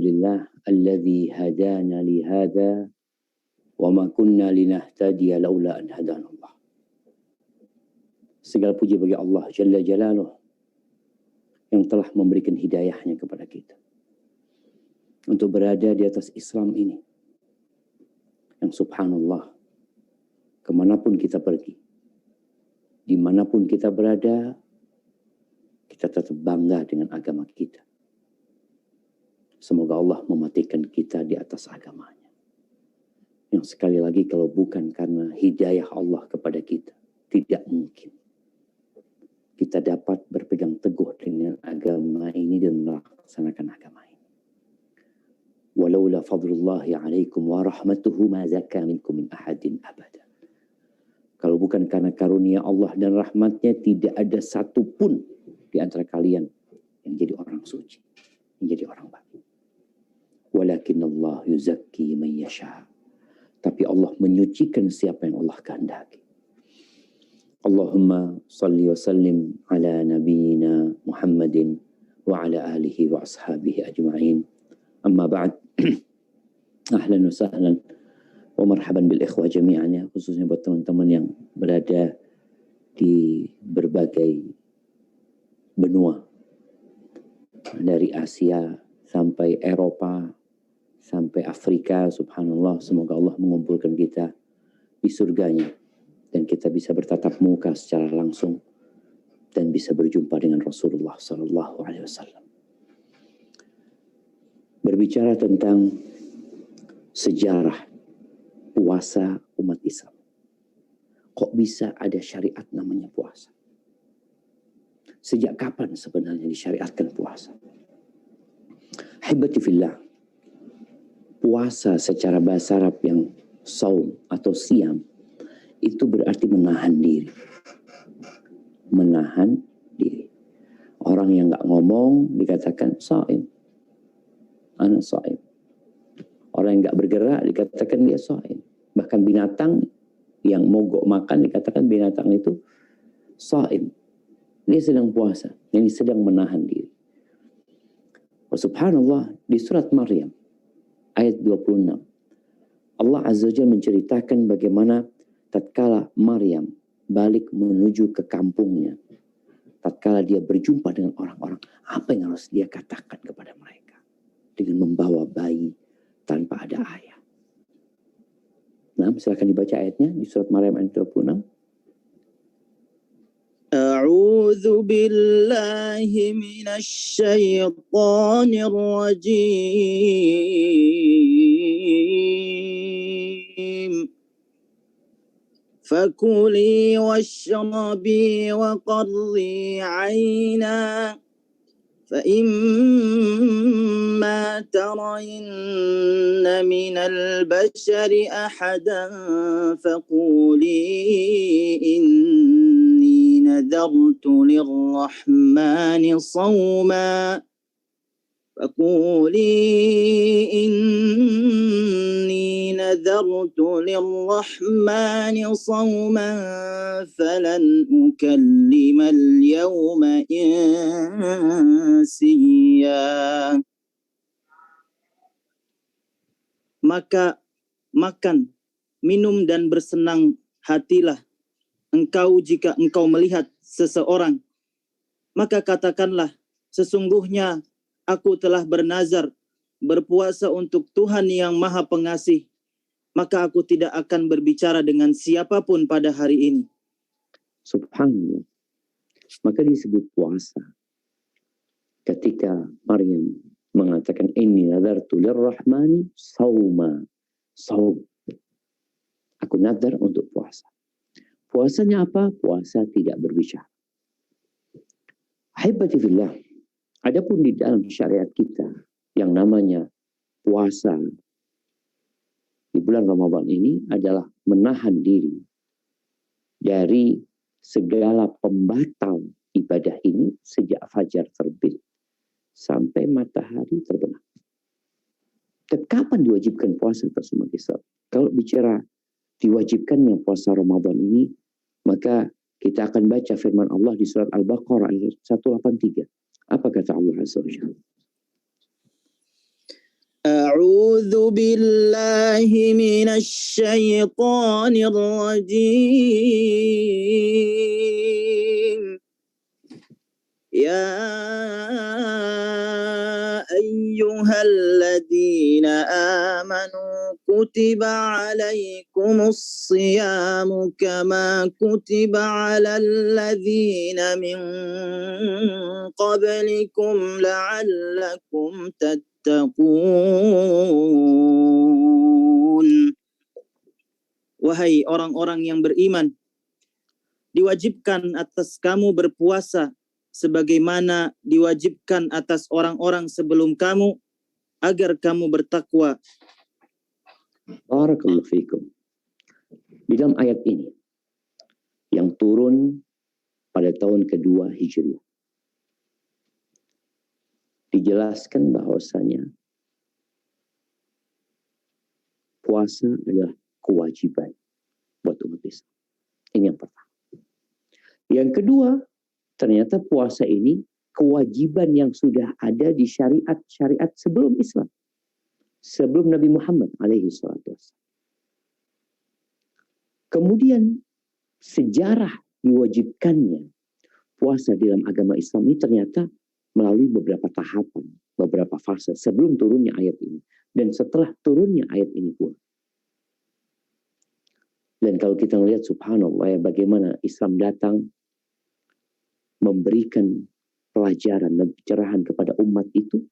Alhamdulillah alladzi hadana li hadza wa ma kunna linahtadiya laula an hadanallah. Segala puji bagi Allah Jalla Jalaluh yang telah memberikan hidayahnya kepada kita untuk berada di atas Islam ini, yang subhanallah kemanapun kita pergi, dimanapun kita berada, kita tetap bangga dengan agama kita. Semoga Allah mematikan kita di atas agamanya. Yang sekali lagi kalau bukan karena hidayah Allah kepada kita, tidak mungkin kita dapat berpegang teguh dengan agama ini dan melaksanakan agama ini. Walaula fadlullahi alaikum wa rahmatuhu ma zakka minkum min ahadin abada. Kalau bukan karena karunia Allah dan rahmatnya, tidak ada satupun di antara kalian yang jadi orang suci, yang jadi orang baik. Walakin Allah yuzakki man yasha. Tapi Allah menyucikan siapa yang Allah kehendaki. Allahumma salli wa sallim ala nabiyyina Muhammadin wa ala alihi wa ashabihi ajma'in. Amma ba'd. Ahlan wa sahlan wa marhaban bil ikhwah jami'an, ya, khususnya buat teman-teman yang berada di berbagai benua, dari Asia sampai Eropa sampai Afrika. Subhanallah, semoga Allah mengumpulkan kita di surganya dan kita bisa bertatap muka secara langsung dan bisa berjumpa dengan Rasulullah sallallahu alaihi wasallam. Berbicara tentang sejarah puasa umat Islam. Kok bisa ada syariat namanya puasa? Sejak kapan sebenarnya disyariatkan puasa? Hibati fillah, puasa secara bahasa Arab yang saum atau siam itu berarti menahan diri. Menahan diri. Orang yang nggak ngomong dikatakan saim. Ana saim. Orang yang nggak bergerak dikatakan dia saim. Bahkan binatang yang mogok makan dikatakan binatang itu saim. Dia sedang puasa. Ini sedang menahan diri. Subhanallah, di surat Maryam ayat 26, Allah Azza wa Jalla menceritakan bagaimana tatkala Maryam balik menuju ke kampungnya, tatkala dia berjumpa dengan orang-orang, apa yang harus dia katakan kepada mereka dengan membawa bayi tanpa ada ayah. Nah, silakan dibaca ayatnya di surat Maryam ayat 26. A'udzu billahi minasy syaithanir rajim. Fakuli washrabi wa qarri 'aina فإما ترين من البشر أحدا فقولي إني نذرت للرحمن صوما فلن أكلم اليوم إنسيا. Maka makan, minum dan bersenang hatilah engkau jika engkau melihat seseorang. Maka katakanlah, sesungguhnya aku telah bernazar berpuasa untuk Tuhan yang Maha Pengasih. Maka aku tidak akan berbicara dengan siapapun pada hari ini. Subhanallah. Maka disebut puasa ketika Maryam mengatakan inni nadartu lirrahmani sauma. Saum. Aku nadar untuk puasa. Puasanya apa? Puasa tidak berbicara. Haibati fillah. Adapun di dalam syariat kita yang namanya puasa di bulan Ramadan ini adalah menahan diri dari segala pembatal ibadah ini sejak fajar terbit sampai matahari terbenam. Dan kapan diwajibkan puasa tersebut Islam? Kalau bicara diwajibkannya puasa Ramadan ini, maka kita akan baca firman Allah di surat Al-Baqarah ayat 183. Apa kata Allah Azza wa Jalla? أعوذ بالله من الشيطان الرجيم يا أيها الذين آمنوا كتب عليكم الصيام كما كتب على الذين من قبلكم لعلكم تتقون. Wahai orang-orang yang beriman, diwajibkan atas kamu berpuasa sebagaimana diwajibkan atas orang-orang sebelum kamu agar kamu bertakwa. Barakallahu fikum. Di dalam ayat ini yang turun pada tahun kedua Hijriah dijelaskan bahwasanya puasa adalah kewajiban buat umat Islam. Ini yang pertama. Yang kedua, ternyata puasa ini kewajiban yang sudah ada di syariat-syariat sebelum Islam. Sebelum Nabi Muhammad alaihi salatu wassalam. Kemudian sejarah diwajibkannya puasa dalam agama Islam ini ternyata melalui beberapa tahapan, beberapa fase sebelum turunnya ayat ini. Dan setelah turunnya ayat ini pula. Dan kalau kita melihat subhanallah ya, bagaimana Islam datang memberikan pelajaran dan pencerahan kepada umat itu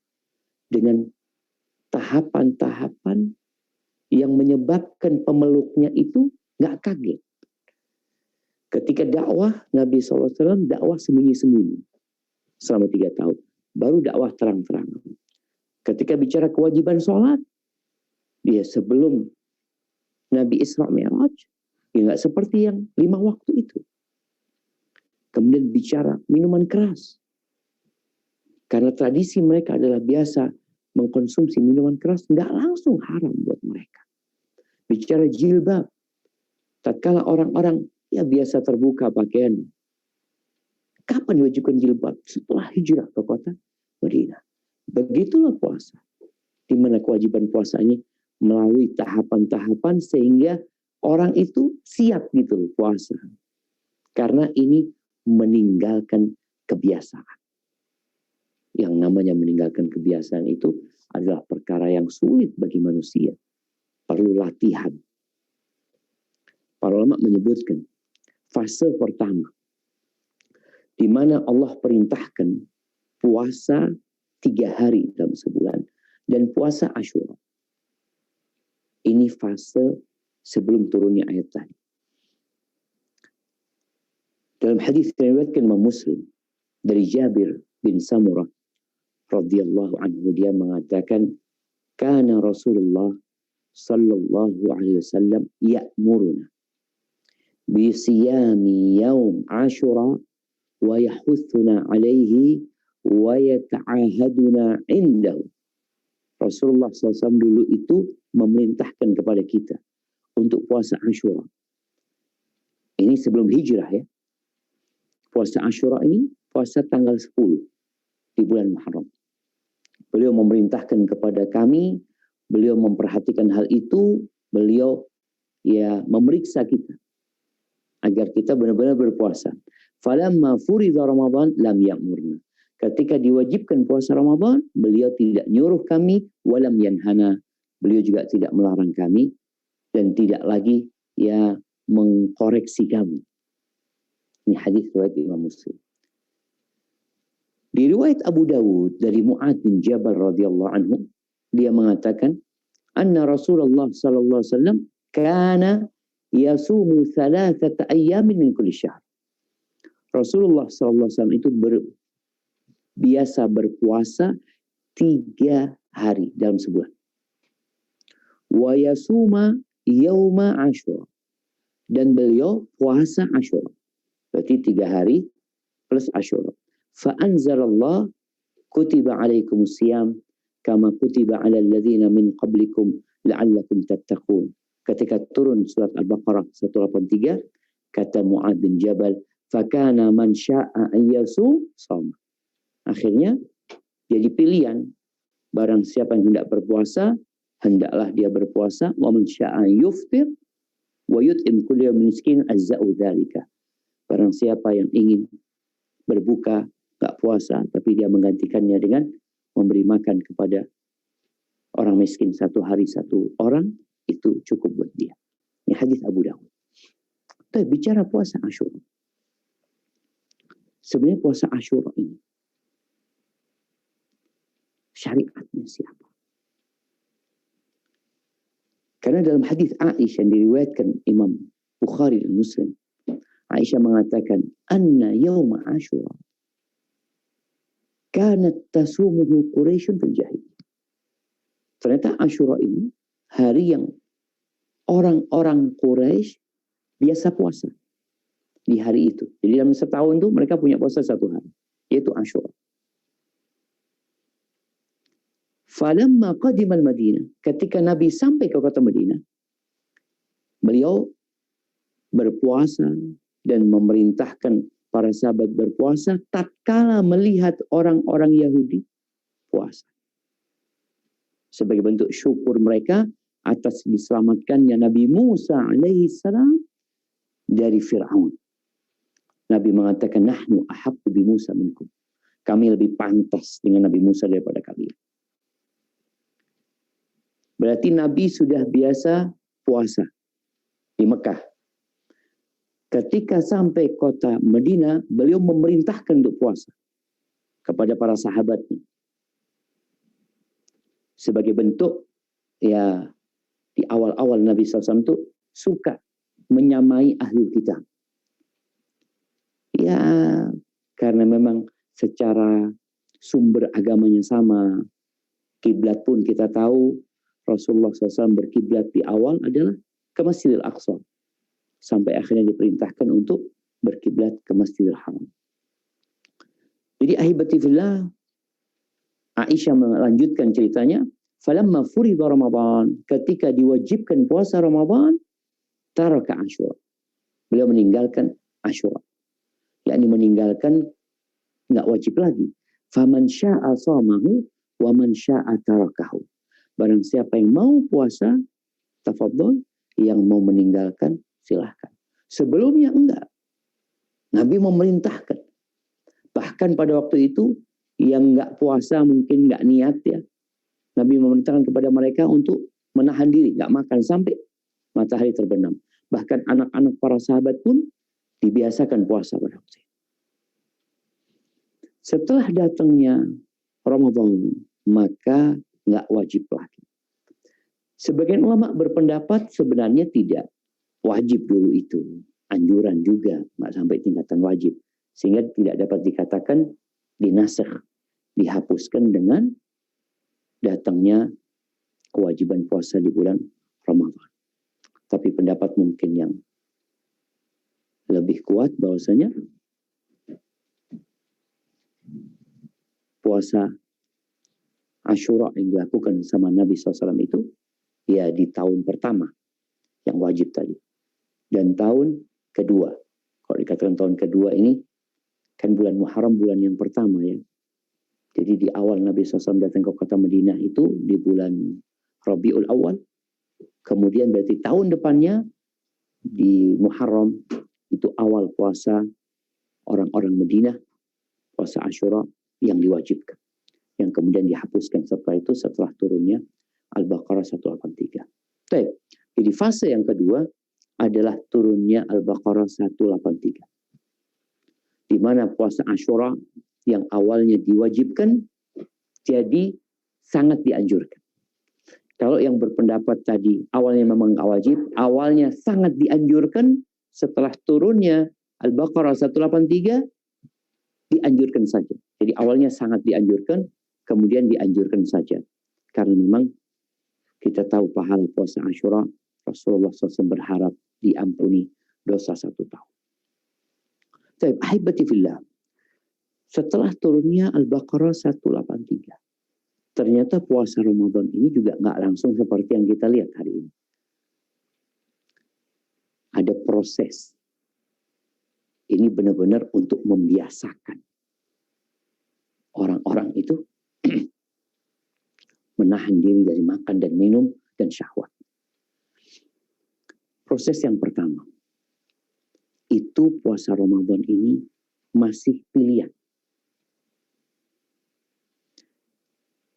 dengan tahapan-tahapan yang menyebabkan pemeluknya itu nggak kaget. Ketika dakwah Nabi SAW dakwah sembunyi-sembunyi selama 3 tahun, baru dakwah terang-terangan. Ketika bicara kewajiban sholat, dia sebelum Nabi Isra Mi'raj, ya nggak seperti yang 5 waktu itu. Kemudian bicara minuman keras. Karena tradisi mereka adalah biasa mengkonsumsi minuman keras, nggak langsung haram buat mereka. Bicara jilbab. Tatkala orang-orang ya biasa terbuka pakaian. Kapan diwajibkan jilbab? Setelah hijrah ke kota Madinah. Begitulah puasa. Di mana kewajiban puasa ini melalui tahapan-tahapan sehingga orang itu siap gitu puasa. Karena ini meninggalkan kebiasaan. Yang namanya meninggalkan kebiasaan itu adalah perkara yang sulit bagi manusia. Perlu latihan. Para ulama menyebutkan fase pertama di mana Allah perintahkan puasa 3 hari dalam sebulan dan puasa Asyura. Ini fase sebelum turunnya ayat tadi. Dalam hadis yang diriwayatkan Imam Muslim dari Jabir bin Samurah radhiyallahu anhu, dia mengatakan kana Rasulullah sallallahu alaihi wasallam ya'muruna bi siyami yaum Ashura wa yahuthuna alaihi wa yata'ahaduna indahu. Rasulullah SAW dulu itu memerintahkan kepada kita untuk puasa Ashura. Ini sebelum hijrah ya. Puasa Ashura ini puasa tanggal 10 di bulan Muharram. Beliau memerintahkan kepada kami, beliau memperhatikan hal itu, beliau ya memeriksa kita agar kita benar-benar berpuasa. Falamma furidha Ramadan lam ya'murna. Ketika diwajibkan puasa Ramadan, beliau tidak nyuruh kami, walam yanhana. Beliau juga tidak melarang kami dan tidak lagi ya mengkoreksi kami. Ini hadis riwayat Imam Muslim. Di riwayat Abu Dawud dari Mu'ad bin Jabal radhiyallahu anhu, dia mengatakan, anna Rasulullah sallallahu alaihi wasallam kana yasumu 3 ayyamin min kulli syahr. Rasulullah sallallahu alaihi wasallam itu biasa berpuasa 3 hari dalam sebulan. Wa yasuma yauma Asyura. Dan beliau puasa Asyura. Berarti 3 hari plus Asyura. Fa'anzalallah kutiba alaikumus siyam kama kutiba ala alladhina min qablikum la'allakum tattaqun. Ketika turun surat Al-Baqarah 183, kata Mu'ad bin Jabal, fakana man sya'a ayyasum sama. Akhirnya jadi pilihan, barang siapa yang hendak berpuasa hendaklah dia berpuasa, wa man syaa'a yuftir wa yut'im kullu miskin azza'u dzalika. Barang siapa yang ingin berbuka, enggak puasa, tapi dia menggantikannya dengan memberi makan kepada orang miskin satu hari satu orang, itu cukup buat dia. Ini hadis Abu Dawud. Tapi bicara puasa Asyura. Sebenarnya puasa Asyura ini syariatnya siapa? Karena dalam hadis Aisyah yang diriwayatkan Imam Bukhari dan Muslim, Aisyah mengatakan, "Anna yawma Asyura kanat tasumuhu Quraisyun fil jahiliyah." Ternyata Asyura ini hari yang orang-orang Quraisy biasa puasa di hari itu. Jadi dalam setahun itu mereka punya puasa satu hari, yaitu Asyura. Falamma qadimal Madinah, ketika Nabi sampai ke kota Madinah, beliau berpuasa dan memerintahkan para sahabat berpuasa tatkala melihat orang-orang Yahudi puasa. Sebagai bentuk syukur mereka atas diselamatkannya Nabi Musa alaihi salam dari Fir'aun. Nabi mengatakan, "Nahnu ahaqqu bi Musa minkum." Kami lebih pantas dengan Nabi Musa daripada kalian. Berarti Nabi sudah biasa puasa di Mekah. Ketika sampai kota Madinah, beliau memerintahkan untuk puasa kepada para sahabatnya. Sebagai bentuk, ya di awal-awal Nabi SAW itu suka menyamai ahli kitab. Ya, karena memang secara sumber agamanya sama, kiblat pun kita tahu, Rasulullah SAW berkiblat di awal adalah ke Masjidil Aqsa. Sampai akhirnya diperintahkan untuk berkiblat ke Masjidil Haram. Jadi ahibati fillah, Aisyah melanjutkan ceritanya, falamma furidha Ramadan, ketika diwajibkan puasa Ramadan, taraka Asyura. Beliau meninggalkan Asyura. Yakni meninggalkan, enggak wajib lagi. Faman syaa'a shamahu wa man syaa'a tarakahu. Barang siapa yang mau puasa, tafadhol, yang mau meninggalkan, silahkan. Sebelumnya enggak. Nabi memerintahkan. Bahkan pada waktu itu, yang enggak puasa mungkin enggak niat ya. Nabi memerintahkan kepada mereka untuk menahan diri, enggak makan sampai matahari terbenam. Bahkan anak-anak para sahabat pun dibiasakan puasa pada waktu itu. Setelah datangnya Ramadan, maka nggak wajib lagi. Sebagian ulama berpendapat sebenarnya tidak wajib dulu itu. Anjuran juga, nggak sampai tingkatan wajib. Sehingga tidak dapat dikatakan dinasakh, dihapuskan dengan datangnya kewajiban puasa di bulan Ramadan. Tapi pendapat mungkin yang lebih kuat bahwasanya puasa Asyura yang dilakukan sama Nabi SAW itu ya di tahun pertama yang wajib tadi, dan tahun kedua. Kalau dikatakan tahun kedua ini kan bulan Muharram, bulan yang pertama ya. Jadi di awal Nabi SAW datang ke kota Madinah itu di bulan Rabiul Awal. Kemudian berarti tahun depannya di Muharram itu awal puasa orang-orang Madinah, puasa Asyura yang diwajibkan, yang kemudian dihapuskan setelah itu, setelah turunnya Al-Baqarah 183. Baik. Jadi fase yang kedua adalah turunnya Al-Baqarah 183. Di mana puasa Asyura yang awalnya diwajibkan jadi sangat dianjurkan. Kalau yang berpendapat tadi awalnya memang nggak wajib, awalnya sangat dianjurkan, setelah turunnya Al-Baqarah 183 dianjurkan saja. Jadi awalnya sangat dianjurkan, kemudian dianjurkan saja. Karena memang kita tahu pahala puasa Asyura, Rasulullah SAW berharap diampuni dosa 1 tahun. Baik, ahibati fillah. Setelah turunnya Al-Baqarah 183, ternyata puasa Ramadan ini juga nggak langsung seperti yang kita lihat hari ini. Ada proses. Ini benar-benar untuk membiasakan orang-orang itu menahan diri dari makan dan minum dan syahwat. Proses yang pertama, itu puasa Ramadan ini masih pilihan.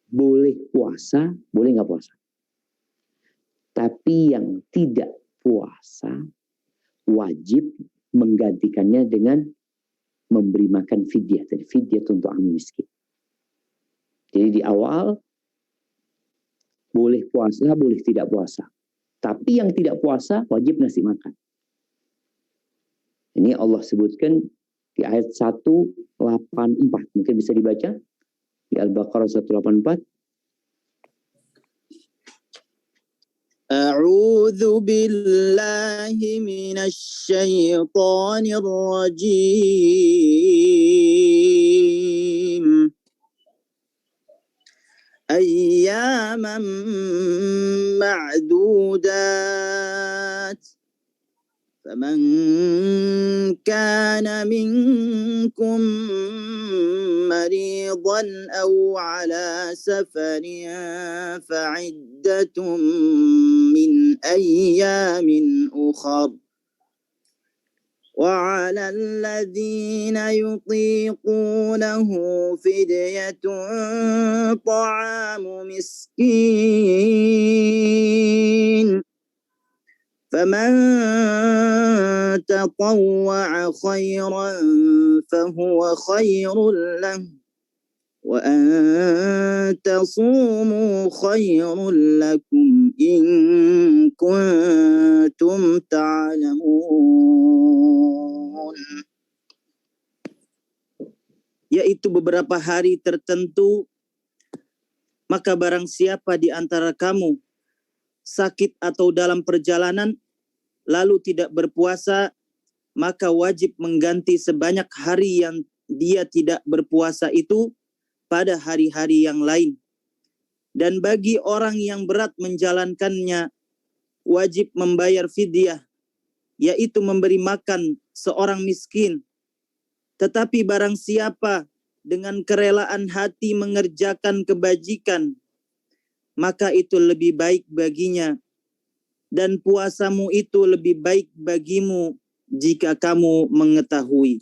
Boleh puasa, boleh nggak puasa. Tapi yang tidak puasa wajib menggantikannya dengan memberi makan fidyah. Jadi fidyah untuk amal miskin. Jadi di awal boleh puasa, boleh tidak puasa. Tapi yang tidak puasa wajib ngasih makan. Ini Allah sebutkan di ayat 184. Mungkin bisa dibaca di Al-Baqarah 184. A'udzu billahi minasy syaithanir rajim. Ayyaman ma'dudat. فمن كان منكم مريضا أو على سفر فعدة من أيام أخر وعلى الذين يطيقونه فدية طعام مسكين فمن تطوع خيرا فهو خير له وأن تصوموا خير لكم إن كنتم تعلمون. Yaitu beberapa hari tertentu, maka barang siapa di antara kamu sakit atau dalam perjalanan, lalu tidak berpuasa, maka wajib mengganti sebanyak hari yang dia tidak berpuasa itu pada hari-hari yang lain. Dan bagi orang yang berat menjalankannya, wajib membayar fidyah, yaitu memberi makan seorang miskin. Tetapi barang siapa dengan kerelaan hati mengerjakan kebajikan, maka itu lebih baik baginya, dan puasamu itu lebih baik bagimu jika kamu mengetahui.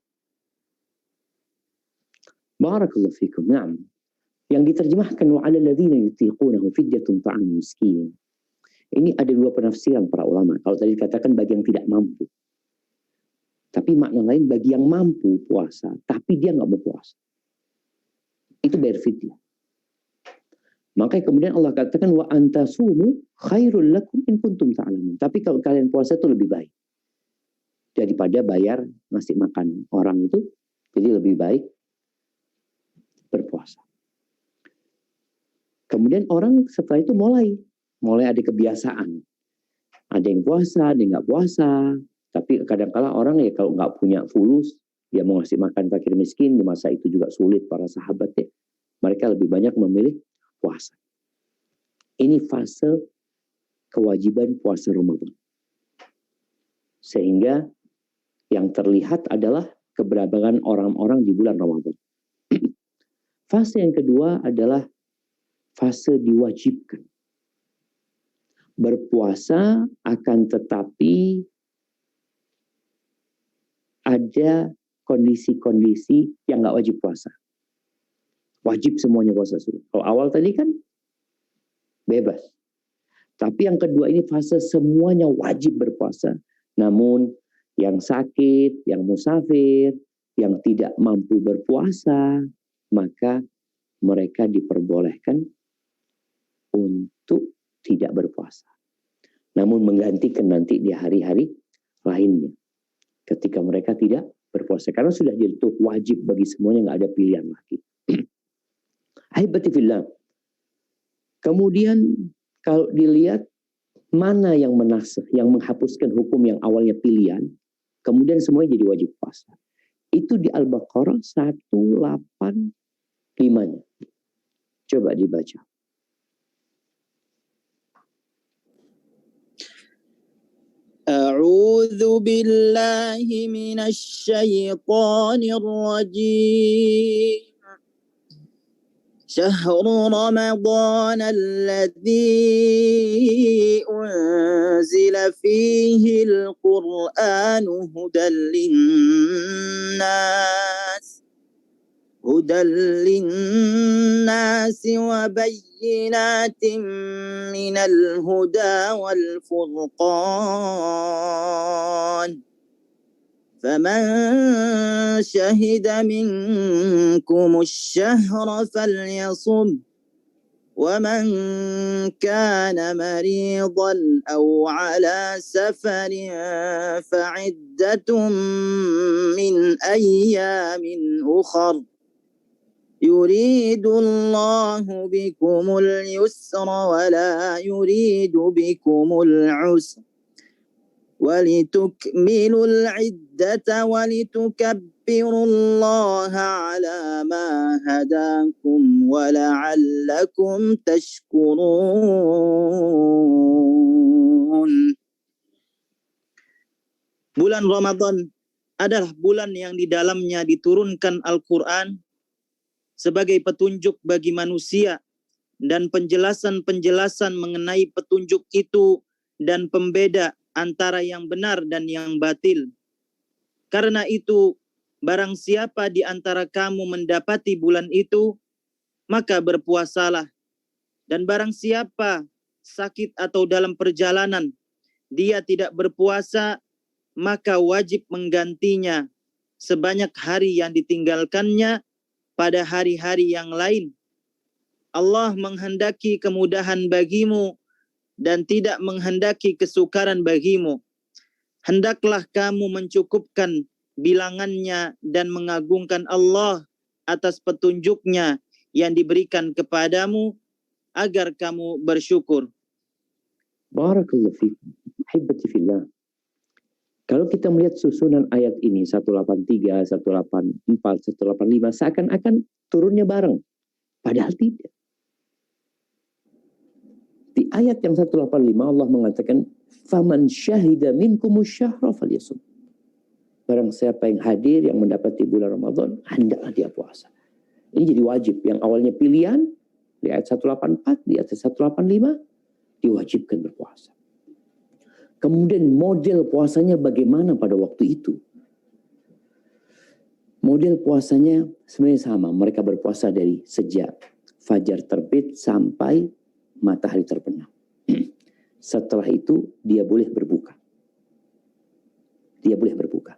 Barakallahu fikum. Naam. Yang diterjemahkan wa 'alal ladzina yutiqunahu fidyatun ta'am miskin. Ini ada dua penafsiran para ulama. Kalau tadi dikatakan bagi yang tidak mampu. Tapi makna lain bagi yang mampu puasa, tapi dia nggak mau puasa. Itu bayar fidyah. Maka kemudian Allah katakan wa antasumu khairul lakum in kuntum ta'lamun. Tapi kalau kalian puasa itu lebih baik daripada bayar ngasih makan orang itu. Jadi lebih baik berpuasa. Kemudian orang setelah itu mulai ada kebiasaan. Ada yang puasa, ada yang nggak puasa. Tapi kadang-kala orang ya kalau nggak punya fulus, dia mau ngasih makan fakir miskin, di masa itu juga sulit para sahabat ya. Mereka lebih banyak memilih puasa. Ini fase kewajiban puasa Ramadan. Sehingga yang terlihat adalah keberadaan orang-orang di bulan Ramadan. Fase yang kedua adalah fase diwajibkan. Berpuasa akan tetapi ada kondisi-kondisi yang nggak wajib puasa. Wajib semuanya puasa sudah. Kalau awal tadi kan bebas. Tapi yang kedua ini fase semuanya wajib berpuasa. Namun yang sakit, yang musafir, yang tidak mampu berpuasa, maka mereka diperbolehkan untuk tidak berpuasa. Namun menggantikan nanti di hari-hari lainnya. Ketika mereka tidak berpuasa. Karena sudah jadi wajib bagi semuanya, nggak ada pilihan lagi. Ahibati fillah. Kemudian kalau dilihat mana yang menasakh, yang menghapuskan hukum yang awalnya pilihan, kemudian semuanya jadi wajib puasa. Itu di Al-Baqarah 185-nya. Coba dibaca. A'udzu billahi minasy syaithanir rajim. شهر رمضان الذي أنزل فيه القرآن هدى للناس وبينات من الهدى والفرقان فمن شهد منكم الشهر فليصم ومن كان مريضا أو على سفر فعدة من أيام أخر يريد الله بكم اليسر ولا يريد بكم العسر ولتكملوا العدة ولتكبروا الله على ما هداكم ولعلكم تشكرون. Bulan Ramadan adalah bulan yang di dalamnya diturunkan Al-Quran sebagai petunjuk bagi manusia dan penjelasan-penjelasan mengenai petunjuk itu dan pembeda antara yang benar dan yang batil. Karena itu, barang siapa di antara kamu mendapati bulan itu, maka berpuasalah. Dan barang siapa sakit atau dalam perjalanan, dia tidak berpuasa, maka wajib menggantinya sebanyak hari yang ditinggalkannya pada hari-hari yang lain. Allah menghendaki kemudahan bagimu dan tidak menghendaki kesukaran bagimu. Hendaklah kamu mencukupkan bilangannya dan mengagungkan Allah atas petunjuknya yang diberikan kepadamu agar kamu bersyukur. Barakallahu fiikum. Ahibati fillah. Kalau kita melihat susunan ayat ini 183, 184, 185 seakan-akan turunnya bareng. Padahal tidak. Di ayat yang 185 Allah mengatakan faman syahida minkumus syahra falyasum. Barang siapa yang hadir yang mendapati bulan Ramadan, hendaklah dia puasa. Ini jadi wajib. Yang awalnya pilihan di ayat 184, di ayat 185 diwajibkan berpuasa. Kemudian model puasanya bagaimana pada waktu itu? Model puasanya sebenarnya sama. Mereka berpuasa dari sejak fajar terbit sampai matahari terbenam. Setelah itu dia boleh berbuka. Dia boleh berbuka.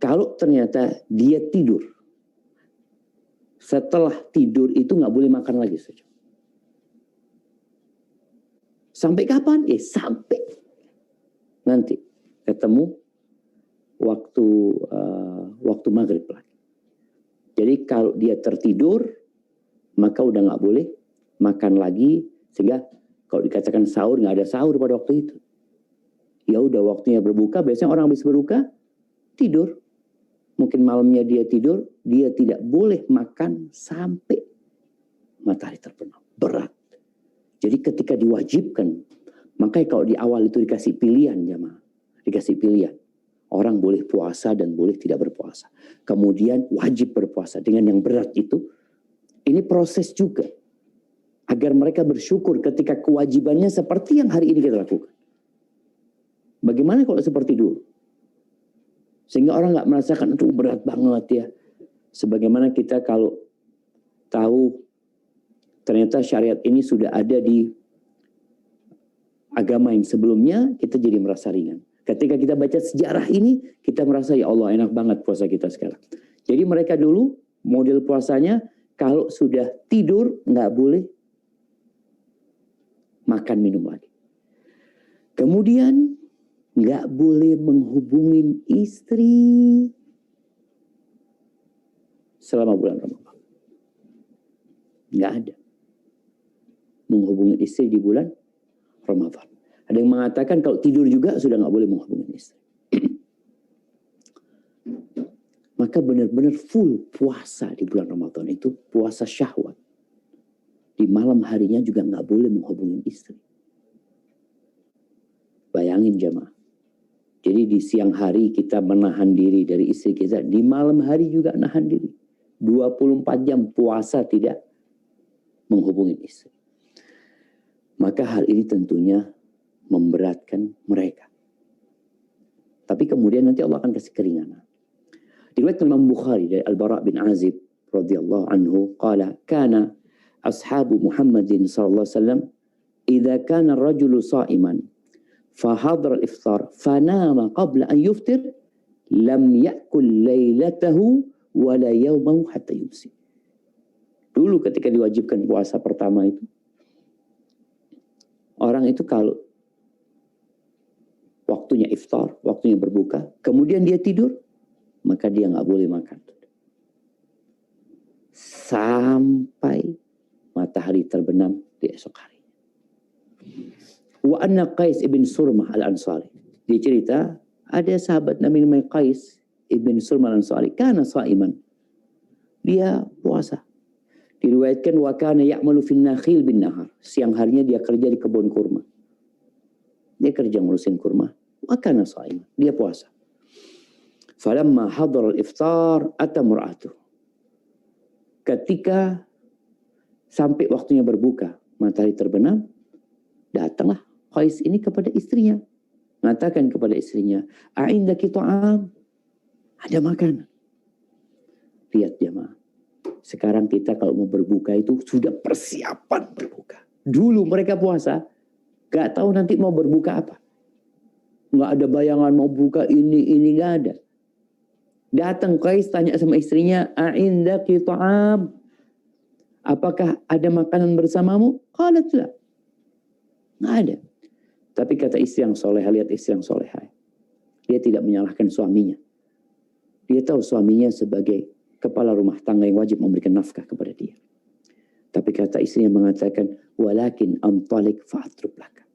Kalau ternyata dia tidur, setelah tidur itu nggak boleh makan lagi saja. Sampai kapan? Sampai nanti ketemu waktu maghrib lagi. Jadi kalau dia tertidur, maka udah nggak boleh makan lagi. Sehingga kalau dikatakan sahur, nggak ada sahur pada waktu itu. Ya udah waktunya berbuka, biasanya orang habis berbuka, tidur. Mungkin malamnya dia tidur, dia tidak boleh makan sampai matahari terbenam. Berat. Jadi ketika diwajibkan, makanya kalau di awal itu dikasih pilihan jamaah. Dikasih pilihan. Orang boleh puasa dan boleh tidak berpuasa. Kemudian wajib berpuasa dengan yang berat itu. Ini proses juga. Agar mereka bersyukur ketika kewajibannya seperti yang hari ini kita lakukan. Bagaimana kalau seperti dulu? Sehingga orang nggak merasakan, aduh berat banget ya. Sebagaimana kita kalau tahu ternyata syariat ini sudah ada di agama yang sebelumnya, kita jadi merasa ringan. Ketika kita baca sejarah ini, kita merasa ya Allah enak banget puasa kita sekarang. Jadi mereka dulu model puasanya kalau sudah tidur nggak boleh makan minum lagi. Kemudian nggak boleh menghubungin istri selama bulan Ramadan. Nggak ada menghubungi istri di bulan Ramadan. Ada yang mengatakan kalau tidur juga sudah nggak boleh menghubungi istri. Maka benar-benar full puasa di bulan Ramadan itu puasa syahwat. Di malam harinya juga nggak boleh menghubungi istri. Bayangin jamaah. Jadi di siang hari kita menahan diri dari istri kita. Di malam hari juga nahan diri. 24 jam puasa tidak menghubungi istri. Maka hal ini tentunya memberatkan mereka. Tapi kemudian nanti Allah akan kasih keringanan. Diriwayatkan Imam Bukhari dari Al-Bara' bin Azib radhiyallahu anhu qala kana ashabu Muhammadin sallallahu alaihi wasallam idza kana ar-rajulu sha'iman fa hadara al-iftar fa nama qabla an yuftir lam ya'kul lailatahu wa la yawmahu hatta yumsi. Dulu ketika diwajibkan puasa pertama itu, orang itu kalau waktunya iftar, waktunya berbuka, kemudian dia tidur, maka dia nggak boleh makan sampai matahari terbenam di esok hari. Wa anna Qais ibn Surmah al-Ansari, dia cerita ada sahabat Nabi namanya Qais ibn Surmah al-Ansari, kana sha'iman, dia puasa. Diriwayatkan wa kana ya'malu fin nakhil bin nahar, siang harinya dia kerja di kebun kurma. Dia kerja ngurusin kurma. Wa kana sha'iman, dia puasa. Falamma hadara al-iftar ata mar'atuh. Ketika sampai waktunya berbuka, matahari terbenam, datanglah Qais ini kepada istrinya. Mengatakan kepada istrinya, "A'indaki ta'am?" Ada makanan. Lihat jemaah. Sekarang kita kalau mau berbuka itu sudah persiapan berbuka. Dulu mereka puasa, gak tahu nanti mau berbuka apa. Gak ada bayangan mau buka ini gak ada. Datang Qais tanya sama istrinya, "A'indaki ta'am?" Apakah ada makanan bersamamu? Qalat la. Gak ada. Tapi kata istri yang solehah, lihat istri yang solehah. Dia tidak menyalahkan suaminya. Dia tahu suaminya sebagai kepala rumah tangga yang wajib memberikan nafkah kepada dia. Tapi kata istrinya mengatakan, walakin antalik fa'atrub laka.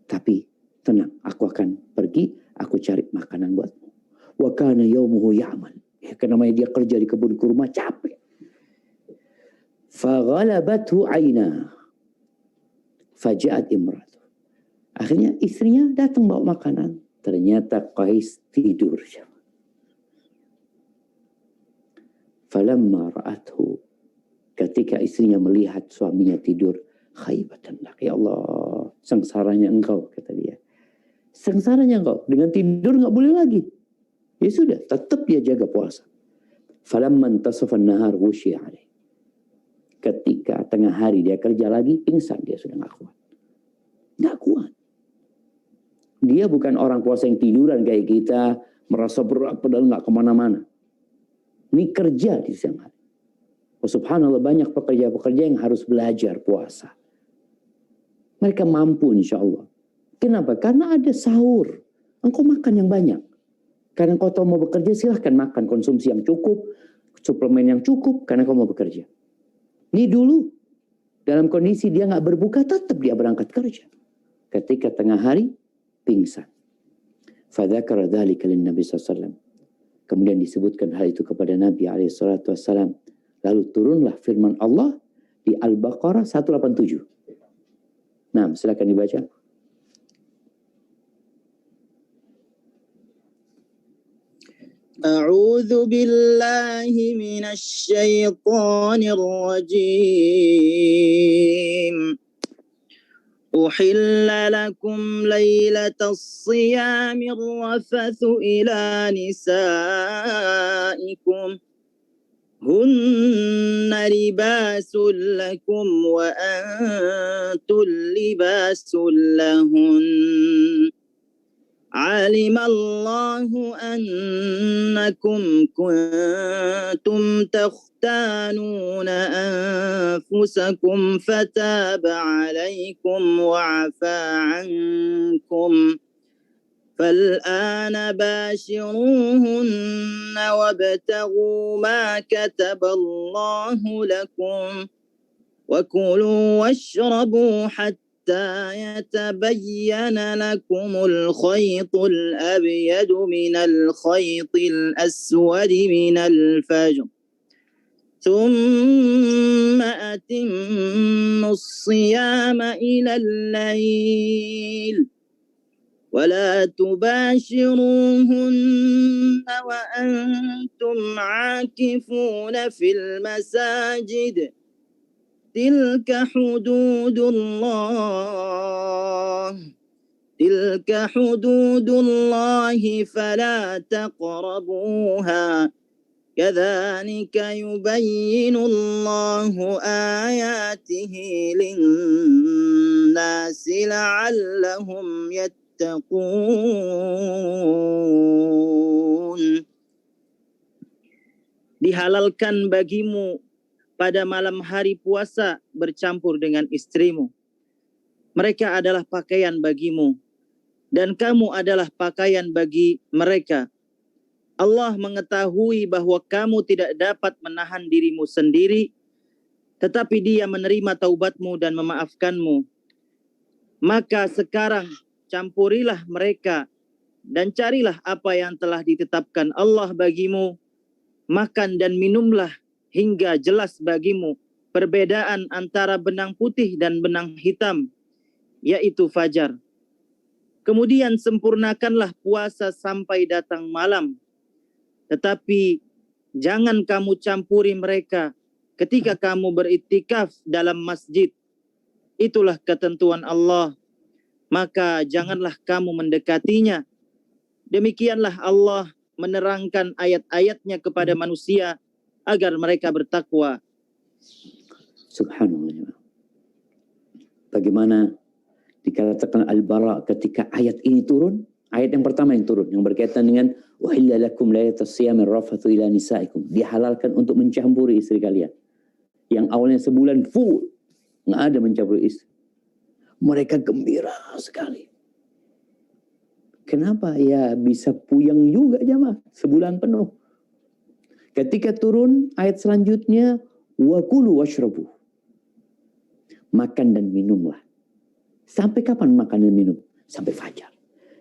Tapi tenang, aku akan pergi, aku cari makanan buatmu. Wa kana yaumuhu ya'mal. Ya, karena dia kerja di kebun kurma, capek. Faghalabathu aina. Faja'at imratu. Akhirnya istrinya datang bawa makanan. Ternyata Qais tidur. Falamma ra'athu, ketika istrinya melihat suaminya tidur, khaybatan lak, ya Allah, sengsaranya engkau, kata dia. Sengsaranya engkau, dengan tidur enggak boleh lagi. Ya sudah, tetap dia jaga puasa. Falamma intasafa an-nahar wushiya alaih. Ketika tengah hari dia kerja lagi, pingsan, dia sudah enggak kuat. Enggak kuat. Dia bukan orang puasa yang tiduran kayak kita, merasa berat padahal enggak kemana-mana. Ini kerja di siang hari. Oh, subhanallah, banyak pekerja-pekerja yang harus belajar puasa. Mereka mampu insya Allah. Kenapa? Karena ada sahur. Engkau makan yang banyak. Karena engkau tahu mau bekerja, silahkan makan konsumsi yang cukup, suplemen yang cukup, karena engkau mau bekerja. Ini dulu, dalam kondisi dia nggak berbuka, tetap dia berangkat kerja. Ketika tengah hari, pingsan. Fadzakara dzalika lin-Nabi sallallahu alaihi wasallam. Kemudian disebutkan hal itu kepada Nabi SAW. Lalu turunlah firman Allah di Al-Baqarah 187. Nah, silakan dibaca. A'udzu billahi minasy syaithanir rajim. أحل لكم ليلة الصيام الرفث إلى نسائكم هن لباس لكم وأنتم لباس لهن علم الله أنكم كنتم تختانون أنفسكم فتاب عليكم وعفى عنكم فالآن باشروهن وابتغوا ما كتب الله لكم وكلوا واشربوا حتى يتبين لكم الخيط الأبيض من الخيط الأسود من الفجر ثم أتموا الصيام إلى الليل ولا تباشروهن وأنتم عاكفون في المساجد Tilka hududullahi fala taqrabuha. Kadzalika yubayyinullahu ayatihi lin-nasi la'allahum yattaqun. Dihalalkan bagimu pada malam hari puasa bercampur dengan istrimu. Mereka adalah pakaian bagimu, dan kamu adalah pakaian bagi mereka. Allah mengetahui bahwa kamu tidak dapat menahan dirimu sendiri, tetapi Dia menerima taubatmu dan memaafkanmu. Maka sekarang campurilah mereka dan carilah apa yang telah ditetapkan Allah bagimu. Makan dan minumlah hingga jelas bagimu perbedaan antara benang putih dan benang hitam, yaitu fajar. Kemudian sempurnakanlah puasa sampai datang malam. Tetapi jangan kamu campuri mereka ketika kamu beriktikaf dalam masjid. Itulah ketentuan Allah. Maka janganlah kamu mendekatinya. Demikianlah Allah menerangkan ayat-ayatnya kepada manusia agar mereka bertakwa. Subhanallah. Bagaimana dikatakan Al-Bara ketika ayat ini turun? Ayat yang pertama yang turun, yang berkaitan dengan wahilla lakum laylatas siyamir rafathu ila nisaikum. Dihalalkan untuk mencampuri istri kalian. Yang awalnya sebulan full, nggak ada mencampuri istri. Mereka gembira sekali. Kenapa? Ya bisa puyeng juga jamaah sebulan penuh. Ketika turun ayat selanjutnya, wa kulu washrabu. Makan dan minumlah. Sampai kapan makan dan minum? Sampai fajar.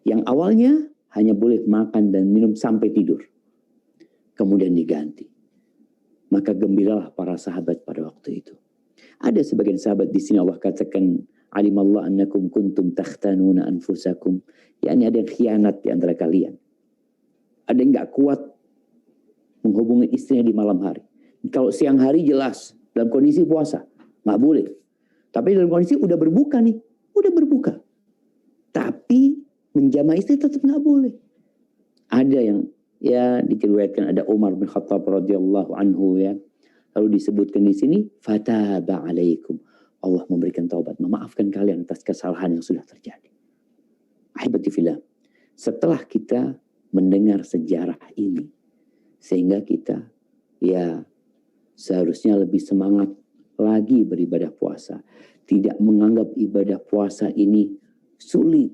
Yang awalnya hanya boleh makan dan minum sampai tidur. Kemudian diganti. Maka gembiralah para sahabat pada waktu itu. Ada sebagian sahabat di sini Allah katakan, alimallah annakum kuntum takhtanuna anfusakum. Yani ada yang khianat di antara kalian. Ada yang gak kuat menghubungi istrinya di malam hari. Kalau siang hari jelas, dalam kondisi puasa, gak boleh. Tapi dalam kondisi udah berbuka nih, udah berbuka. Tapi menjamah istri tetap nggak boleh. Ada yang ya diriwayatkan ada Umar bin Khattab radhiyallahu anhu ya. Lalu disebutkan di sini fataba alaikum. Allah memberikan taubat, memaafkan kalian atas kesalahan yang sudah terjadi. Ahibati fillah. Setelah kita mendengar sejarah ini, sehingga kita ya seharusnya lebih semangat lagi beribadah puasa. Tidak menganggap ibadah puasa ini sulit.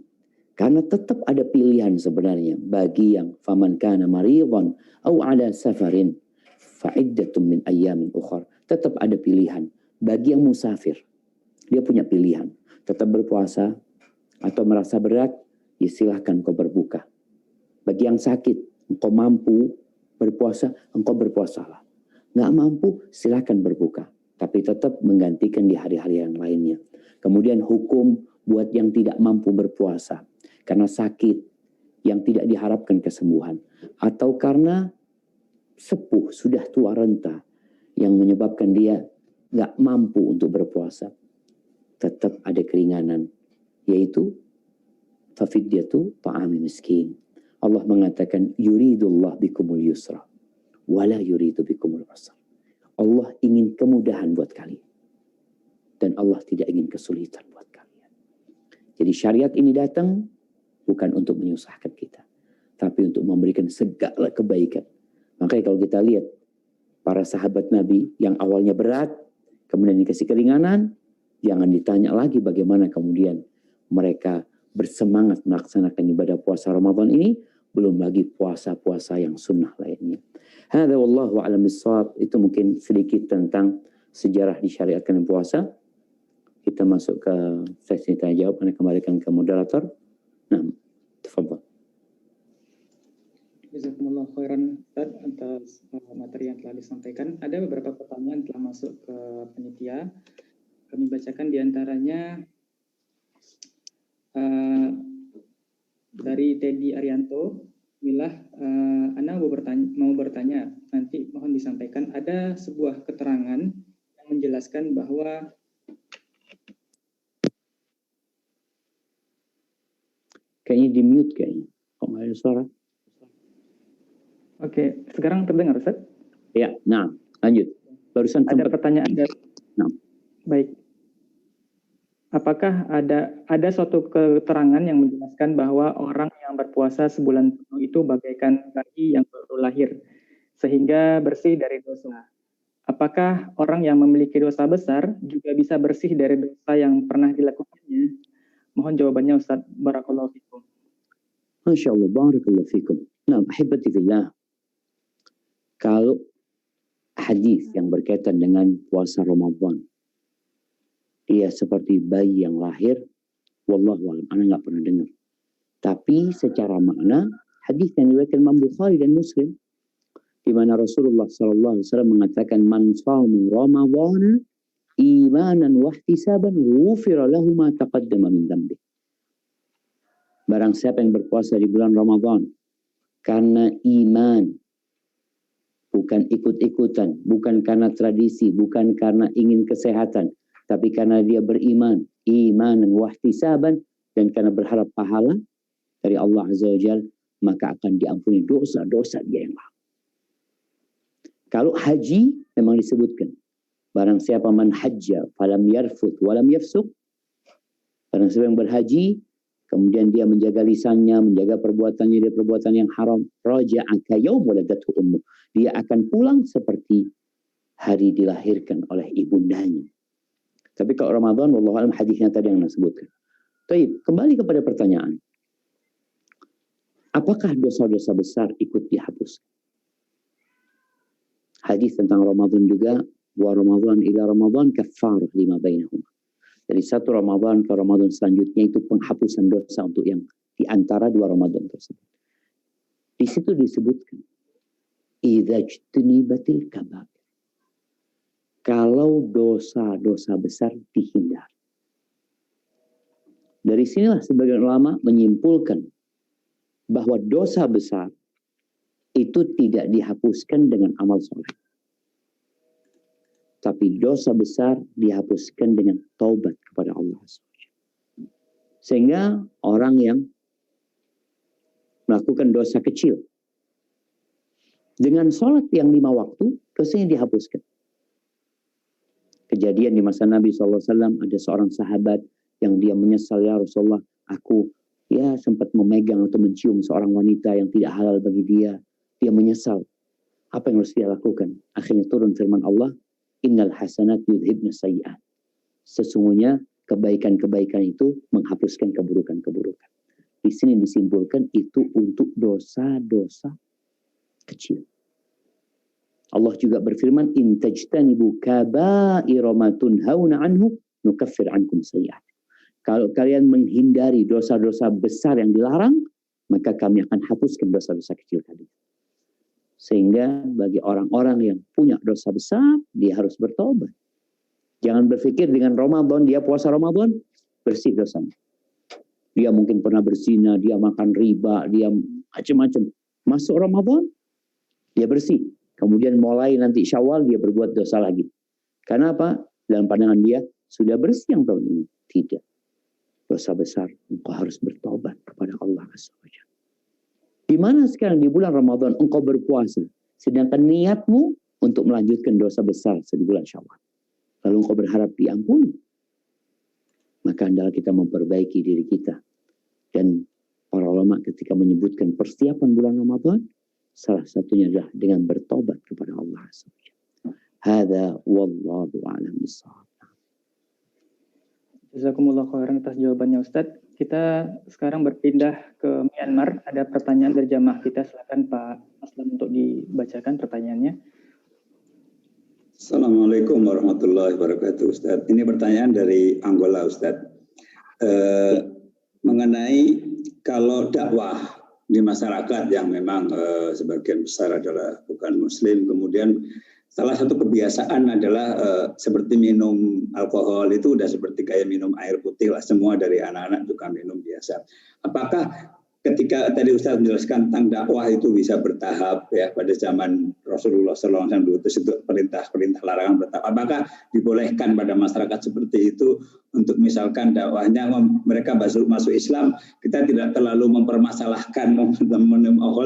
Karena tetap ada pilihan sebenarnya bagi yang faman kana maridhan aw ala safarin fa'iddatun min ayyamin ukhra. Tetap ada pilihan bagi yang musafir. Dia punya pilihan, tetap berpuasa atau merasa berat, ya silahkan kau berbuka. Bagi yang sakit, engkau mampu berpuasa, engkau berpuasalah. Nggak mampu, silahkan berbuka. Tapi tetap menggantikan di hari-hari yang lainnya. Kemudian hukum buat yang tidak mampu berpuasa. Karena sakit yang tidak diharapkan kesembuhan. Atau karena sepuh, sudah tua renta. Yang menyebabkan dia nggak mampu untuk berpuasa. Tetap ada keringanan. Yaitu, fafidyatu ta'ami miskin. Allah mengatakan, yuridullah bikumul yusra. Wala yuridu bikumul usra. Allah ingin kemudahan buat kalian. Dan Allah tidak ingin kesulitan buat kalian. Jadi syariat ini datang bukan untuk menyusahkan kita, tapi untuk memberikan segala kebaikan. Makanya kalau kita lihat para sahabat Nabi yang awalnya berat, kemudian dikasih keringanan, jangan ditanya lagi bagaimana kemudian mereka bersemangat melaksanakan ibadah puasa Ramadan ini, belum lagi puasa-puasa yang sunnah lainnya. Hadza wallahu a'lam bissawab. Itu mungkin sedikit tentang sejarah disyariatkan puasa. Kita masuk ke sesi tanya jawab. Anda kembalikan ke moderator. Nah, tafadhal. Jazakumullah khairan Ustaz atas materi yang telah disampaikan. Ada beberapa pertanyaan telah masuk ke panitia. Kami bacakan diantaranya dari Teddy Arianto. Milah, Anda mau bertanya, nanti mohon disampaikan. Ada sebuah keterangan yang menjelaskan bahwa Kayaknya di mute kayaknya. Kok nggak ada suara? Oke, sekarang terdengar Ustaz? Ya, nah lanjut. Barusan Ada pertanyaan dari. Nah. Baik. Apakah ada suatu keterangan yang menjelaskan bahwa orang yang berpuasa sebulan penuh itu bagaikan bayi yang baru lahir, sehingga bersih dari dosa? Apakah orang yang memiliki dosa besar juga bisa bersih dari dosa yang pernah dilakukannya? Mohon jawabannya Ustaz. Barakallahu fikum. Masya Allah, barakallahu fikum. Nah, ahibati fillah. Kalau hadis yang berkaitan dengan puasa Ramadan, dia seperti bayi yang lahir, wallahu a'lam, ana nggak pernah dengar. Tapi secara makna, hadis yang diriwayatkan Imam Bukhari dan Muslim, di mana Rasulullah SAW mengatakan, man shama Ramadhana imanan wa ihtisaban ghufira lahu ma taqaddama min dhanbi. Barang siapa yang berpuasa di bulan Ramadan karena iman, bukan ikut-ikutan, bukan karena tradisi, bukan karena ingin kesehatan, tapi karena dia beriman, iman wa ihtisaban, dan karena berharap pahala dari Allah Azza wa Jalla, maka akan diampuni dosa-dosa dia yang lalu. Kalau haji memang disebutkan, barang siapa man hajja falam yarfut walam yafsuq, barang siapa yang berhaji kemudian dia menjaga lisannya, menjaga perbuatannya dari perbuatan yang haram, raja'a ka yaum waladathu ummu, dia akan pulang seperti hari dilahirkan oleh ibundanya. Tapi kalau Ramadan, wallahu a'lam, hadisnya tadi yang saya sebutkan. Baik, kembali kepada pertanyaan. Apakah dosa-dosa besar ikut dihapus? Hadis tentang Ramadan juga, wa Ramadan ila Ramadan kaffarah lima bainahum. Dari satu Ramadan ke Ramadan selanjutnya itu penghapusan dosa untuk yang di antara dua Ramadan tersebut. Di situ disebutkan, idza ijtanibatil kabair. Kalau dosa-dosa besar dihindari. Dari sinilah sebagian ulama menyimpulkan bahwa dosa besar itu tidak dihapuskan dengan amal soleh. Tapi dosa besar dihapuskan dengan taubat kepada Allah. Sehingga orang yang melakukan dosa kecil, dengan sholat yang 5 waktu, dosanya dihapuskan. Kejadian di masa Nabi SAW, ada seorang sahabat yang dia menyesal, ya Rasulullah, aku ya sempat memegang atau mencium seorang wanita yang tidak halal bagi dia. Dia menyesal. Apa yang harus dia lakukan? Akhirnya turun firman Allah, innal hasanat yudhibna sayyi'at. Sesungguhnya kebaikan-kebaikan itu menghapuskan keburukan-keburukan. Di sini disimpulkan itu untuk dosa-dosa kecil. Allah juga berfirman, in tajtanibu kaba'ira ma tunhauna anhu nukaffir ankum sayyi'at. Kalau kalian menghindari dosa-dosa besar yang dilarang, maka kami akan hapuskan dosa-dosa kecil kalian. Sehingga bagi orang-orang yang punya dosa besar, dia harus bertobat. Jangan berpikir dengan Ramadan, dia puasa Ramadan, bersih dosanya. Dia mungkin pernah berzina, dia makan riba, dia macam-macam. Masuk Ramadan, dia bersih. Kemudian mulai nanti Syawal, dia berbuat dosa lagi. Karena apa? Dalam pandangan dia, sudah bersih yang tahun ini. Tidak. Dosa besar, engkau harus bertobat kepada Allah Azza wa Jalla. Di mana sekarang di bulan Ramadan engkau berpuasa, sedangkan niatmu untuk melanjutkan dosa besar di bulan Syawal. Lalu engkau berharap diampuni. Maka hendaklah kita memperbaiki diri kita. Dan para ulama ketika menyebutkan persiapan bulan Ramadan, salah satunya adalah dengan bertobat kepada Allah Azza wa Jalla. Hadza wallahu a'lam bissawab. Jazakumullah khairan atas jawabannya Ustadz. Kita sekarang berpindah ke Myanmar. Ada pertanyaan dari jamaah kita. Silakan Pak Aslam untuk dibacakan pertanyaannya. Assalamualaikum warahmatullahi wabarakatuh Ustadz. Ini pertanyaan dari Angola Ustadz. Mengenai kalau dakwah di masyarakat yang memang sebagian besar adalah bukan muslim, kemudian salah satu kebiasaan adalah seperti minum alkohol itu udah seperti kayak minum air putih lah, semua dari anak-anak juga minum biasa. Apakah ketika tadi Ustaz menjelaskan tentang dakwah itu bisa bertahap ya pada zaman Rasulullah SAW itu perintah larangan bertahap. Apakah dibolehkan pada masyarakat seperti itu untuk misalkan dakwahnya mereka masuk Islam, kita tidak terlalu mempermasalahkan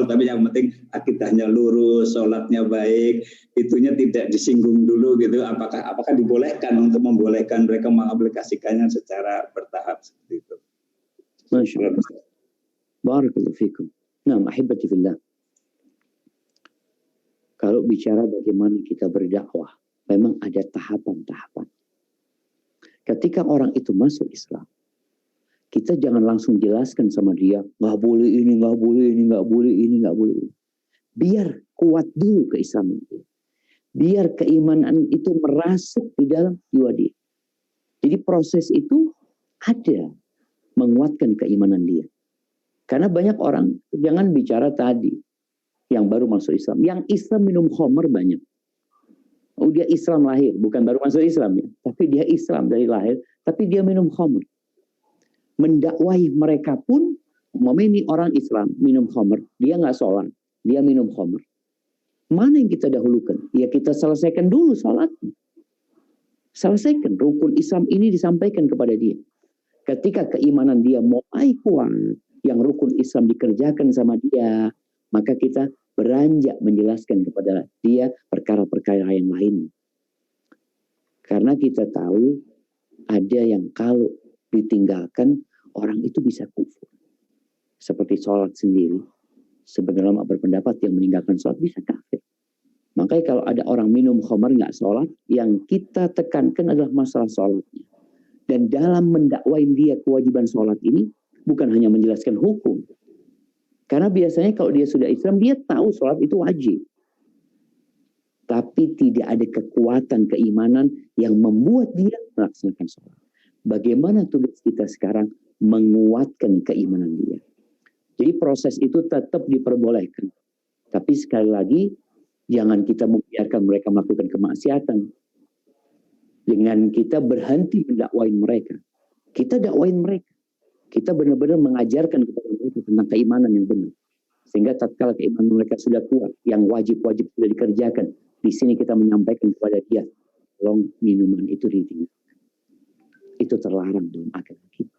tapi yang penting akidahnya lurus, sholatnya baik, itunya tidak disinggung dulu gitu. Apakah dibolehkan untuk membolehkan mereka mengaplikasikannya secara bertahap seperti itu? Masya Allah. Barakallahu fikum. Nah, ahibati fillah. Kalau bicara bagaimana kita berdakwah, memang ada tahapan-tahapan. Ketika orang itu masuk Islam, kita jangan langsung jelaskan sama dia, nggak boleh ini, nggak boleh ini, nggak boleh ini, nggak boleh ini. Biar kuat dulu keislaman dia. Biar keimanan itu merasuk di dalam jiwa dia. Jadi proses itu ada menguatkan keimanan dia. Karena banyak orang, jangan bicara tadi, yang baru masuk Islam. Yang Islam minum khamr banyak. Oh, dia Islam lahir, bukan baru masuk Islam ya. Tapi dia Islam dari lahir, tapi dia minum khamr. Mendakwahi mereka pun, ini orang Islam minum khamr, dia nggak sholat, dia minum khamr. Mana yang kita dahulukan? Ya kita selesaikan dulu sholatnya. Selesaikan, rukun Islam ini disampaikan kepada dia. Ketika keimanan dia mulai kuat, yang rukun Islam dikerjakan sama dia, maka kita beranjak menjelaskan kepada dia perkara-perkara yang lain. Karena kita tahu ada yang kalau ditinggalkan orang itu bisa kufur. Seperti sholat sendiri. Sebenarnya ulama berpendapat yang meninggalkan sholat bisa kafir. Makanya kalau ada orang minum khamar nggak sholat, yang kita tekankan adalah masalah sholatnya. Dan dalam mendakwain dia kewajiban sholat ini, bukan hanya menjelaskan hukum. Karena biasanya kalau dia sudah Islam, dia tahu sholat itu wajib. Tapi tidak ada kekuatan keimanan yang membuat dia melaksanakan sholat. Bagaimana tugas kita sekarang? Menguatkan keimanan dia. Jadi proses itu tetap diperbolehkan. Tapi sekali lagi, jangan kita membiarkan mereka melakukan kemaksiatan. Dengan kita berhenti mendakwain mereka. Kita dakwain mereka. Kita benar-benar mengajarkan kepada mereka tentang keimanan yang benar. Sehingga tatkala keimanan mereka sudah kuat, yang wajib-wajib sudah dikerjakan, di sini kita menyampaikan kepada dia, tolong minuman itu ditinggalkan. Itu terlarang dalam agama kita.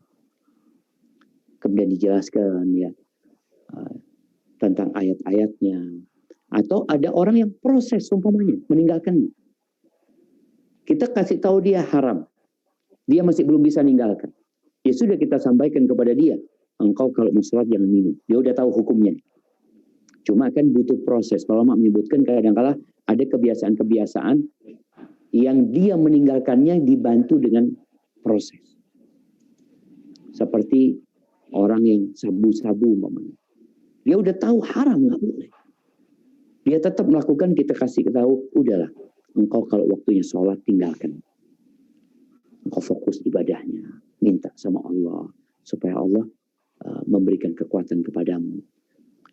Kemudian dijelaskan ya tentang ayat-ayatnya. Atau ada orang yang proses umpamanya, meninggalkannya. Kita kasih tahu dia haram. Dia masih belum bisa meninggalkan. Ya sudah kita sampaikan kepada dia, engkau kalau mau sholat jangan minum. Dia udah tahu hukumnya. Cuma kan butuh proses. Kalau menyebutkan kadang-kala ada kebiasaan-kebiasaan yang dia meninggalkannya dibantu dengan proses. Seperti orang yang sabu-sabu umpamanya. Dia udah tahu haram, nggak boleh. Dia tetap melakukan, kita kasih tahu, udahlah, engkau kalau waktunya sholat tinggalkan. Engkau fokus ibadahnya. Minta sama Allah supaya Allah memberikan kekuatan kepadamu.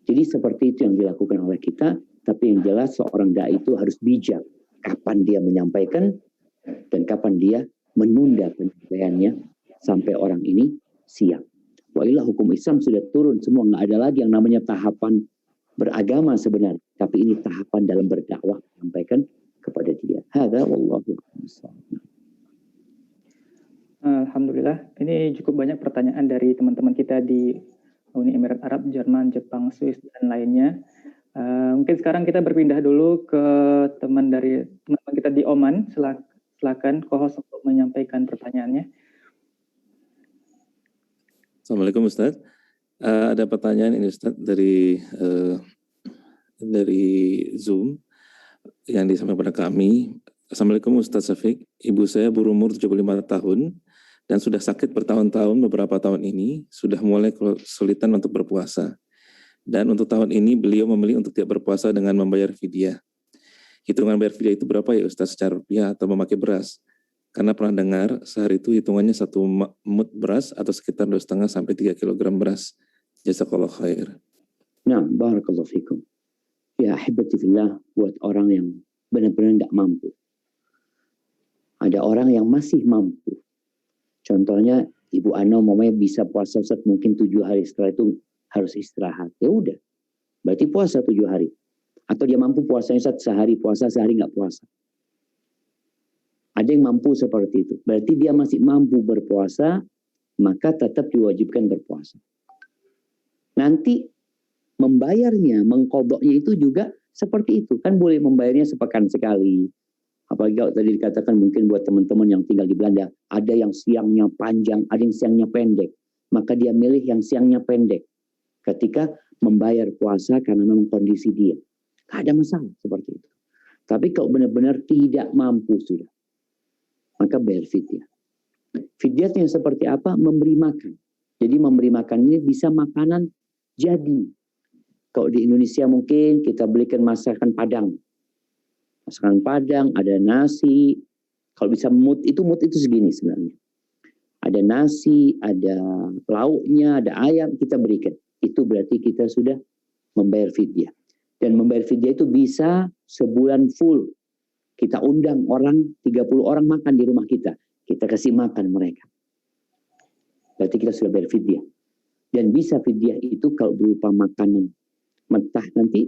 Jadi seperti itu yang dilakukan oleh kita, tapi yang jelas seorang dai itu harus bijak kapan dia menyampaikan dan kapan dia menunda penyampaiannya sampai orang ini siap. Wailah hukum Islam sudah turun semua, nggak ada lagi yang namanya tahapan beragama sebenarnya, tapi ini tahapan dalam berdakwah menyampaikan kepada dia. Hadza wallahu a'lam. Alhamdulillah, ini cukup banyak pertanyaan dari teman-teman kita di Uni Emirat Arab, Jerman, Jepang, Swiss, dan lainnya. Mungkin sekarang kita berpindah dulu ke teman-teman kita di Oman. Silakan co-host untuk menyampaikan pertanyaannya. Assalamualaikum Ustaz. Ada pertanyaan ini Ustaz dari Zoom yang disampaikan pada kami. Assalamualaikum Ustaz Syafiq. Ibu saya berumur 75 tahun dan sudah sakit bertahun-tahun. Beberapa tahun ini sudah mulai kesulitan untuk berpuasa. Dan untuk tahun ini beliau memilih untuk tidak berpuasa dengan membayar fidyah. Hitungan bayar fidyah itu berapa ya Ustaz secara rupiah atau memakai beras? Karena pernah dengar sehari itu hitungannya 1 mud beras atau sekitar 2,5 sampai 3 kilogram beras. Jazakallah khair. Nah, barakallahu fikum. Ya ahibati fillah, buat orang yang benar-benar nggak mampu. Ada orang yang masih mampu. Contohnya Ibu Ana umpamanya bisa puasa mungkin 7 hari, setelah itu harus istirahat. Ya udah, berarti puasa 7 hari. Atau dia mampu puasanya sehari puasa, sehari nggak puasa. Ada yang mampu seperti itu. Berarti dia masih mampu berpuasa, maka tetap diwajibkan berpuasa. Nanti membayarnya, mengqadanya itu juga seperti itu. Kan boleh membayarnya sepekan sekali. Apalagi kalau tadi dikatakan mungkin buat teman-teman yang tinggal di Belanda, ada yang siangnya panjang, ada yang siangnya pendek. Maka dia milih yang siangnya pendek. Ketika membayar puasa karena memang kondisi dia. Tidak ada masalah seperti itu. Tapi kalau benar-benar tidak mampu sudah, maka bayar fidyah. Fidyahnya seperti apa? Memberi makan. Jadi memberi makan ini bisa makanan jadi. Kalau di Indonesia mungkin kita belikan masakan Padang. Masakan Padang, ada nasi. Kalau bisa mood itu segini sebenarnya. Ada nasi, ada lauknya, ada ayam, kita berikan. Itu berarti kita sudah membayar fidyah. Dan membayar fidyah itu bisa sebulan full. Kita undang orang, 30 orang makan di rumah kita. Kita kasih makan mereka. Berarti kita sudah bayar fidyah. Dan bisa fidyah itu kalau berupa makanan mentah nanti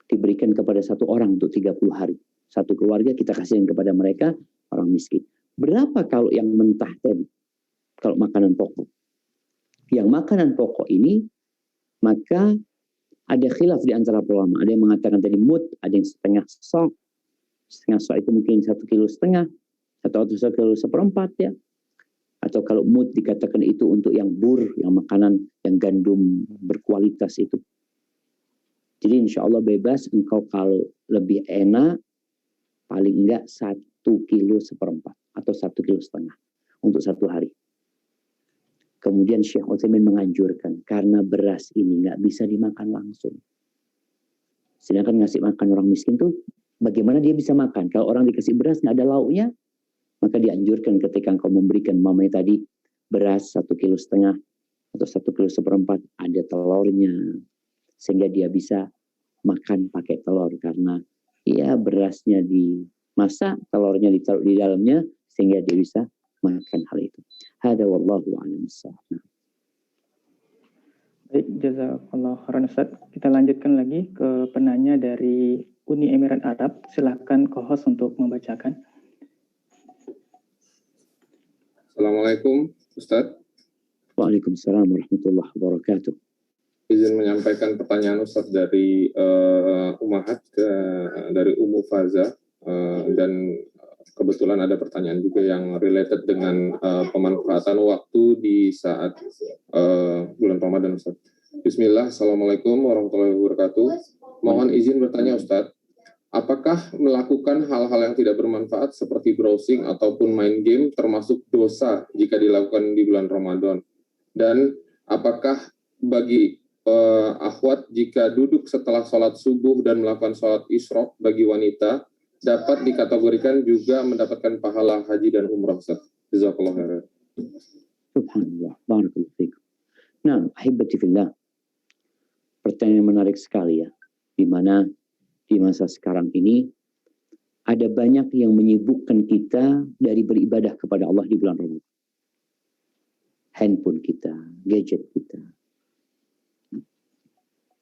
diberikan kepada satu orang untuk 30 hari. Satu keluarga kita kasihkan kepada mereka, orang miskin. Berapa kalau yang mentah tadi? Kalau makanan pokok. Yang makanan pokok ini, maka ada khilaf di antara ulama. Ada yang mengatakan tadi mud, ada yang setengah sok. Setengah sok itu mungkin 1,5 kilo, atau 1,4 kilo ya. Atau kalau mud dikatakan itu untuk yang bur, yang makanan, yang gandum berkualitas itu. Jadi insya Allah bebas, engkau kalau lebih enak, paling enggak 1,4 kilo atau 1,5 kilo untuk satu hari. Kemudian Syekh Utsaimin menganjurkan, karena beras ini nggak bisa dimakan langsung. Sedangkan ngasih makan orang miskin tuh, bagaimana dia bisa makan? Kalau orang dikasih beras nggak ada lauknya, maka dianjurkan ketika engkau memberikan mamanya tadi beras 1,5 kilo atau 1,4 kilo, ada telurnya, sehingga dia bisa makan pakai telur karena ya berasnya dimasak, telurnya ditaruh di dalamnya sehingga dia bisa makan hal itu. Hada wallahu a'lam bissawab. Baik, jazakallahu khairan Ustaz. Kita lanjutkan lagi ke penanya dari Uni Emirat Arab. Silakan co-host untuk membacakan. Assalamualaikum Ustaz. Waalaikumsalam warahmatullahi wabarakatuh. Izin menyampaikan pertanyaan Ustaz dari Umahat dari Umu Faza, dan kebetulan ada pertanyaan juga yang related dengan pemanfaatan waktu di saat bulan Ramadan Ustaz. Bismillah, Assalamualaikum warahmatullahi wabarakatuh. Mohon izin bertanya Ustaz, apakah melakukan hal-hal yang tidak bermanfaat seperti browsing ataupun main game termasuk dosa jika dilakukan di bulan Ramadan? Dan apakah bagi akhwat jika duduk setelah sholat subuh dan melakukan sholat isyraq bagi wanita dapat dikategorikan juga mendapatkan pahala haji dan umrah Ustaz? Jazakallahu khairan. Subhanallah, barakallahu fikum. Nah, ahibati fillah. Pertanyaan menarik sekali ya. Di mana di masa sekarang ini ada banyak yang menyibukkan kita dari beribadah kepada Allah di bulan Ramadan. Handphone kita, gadget kita.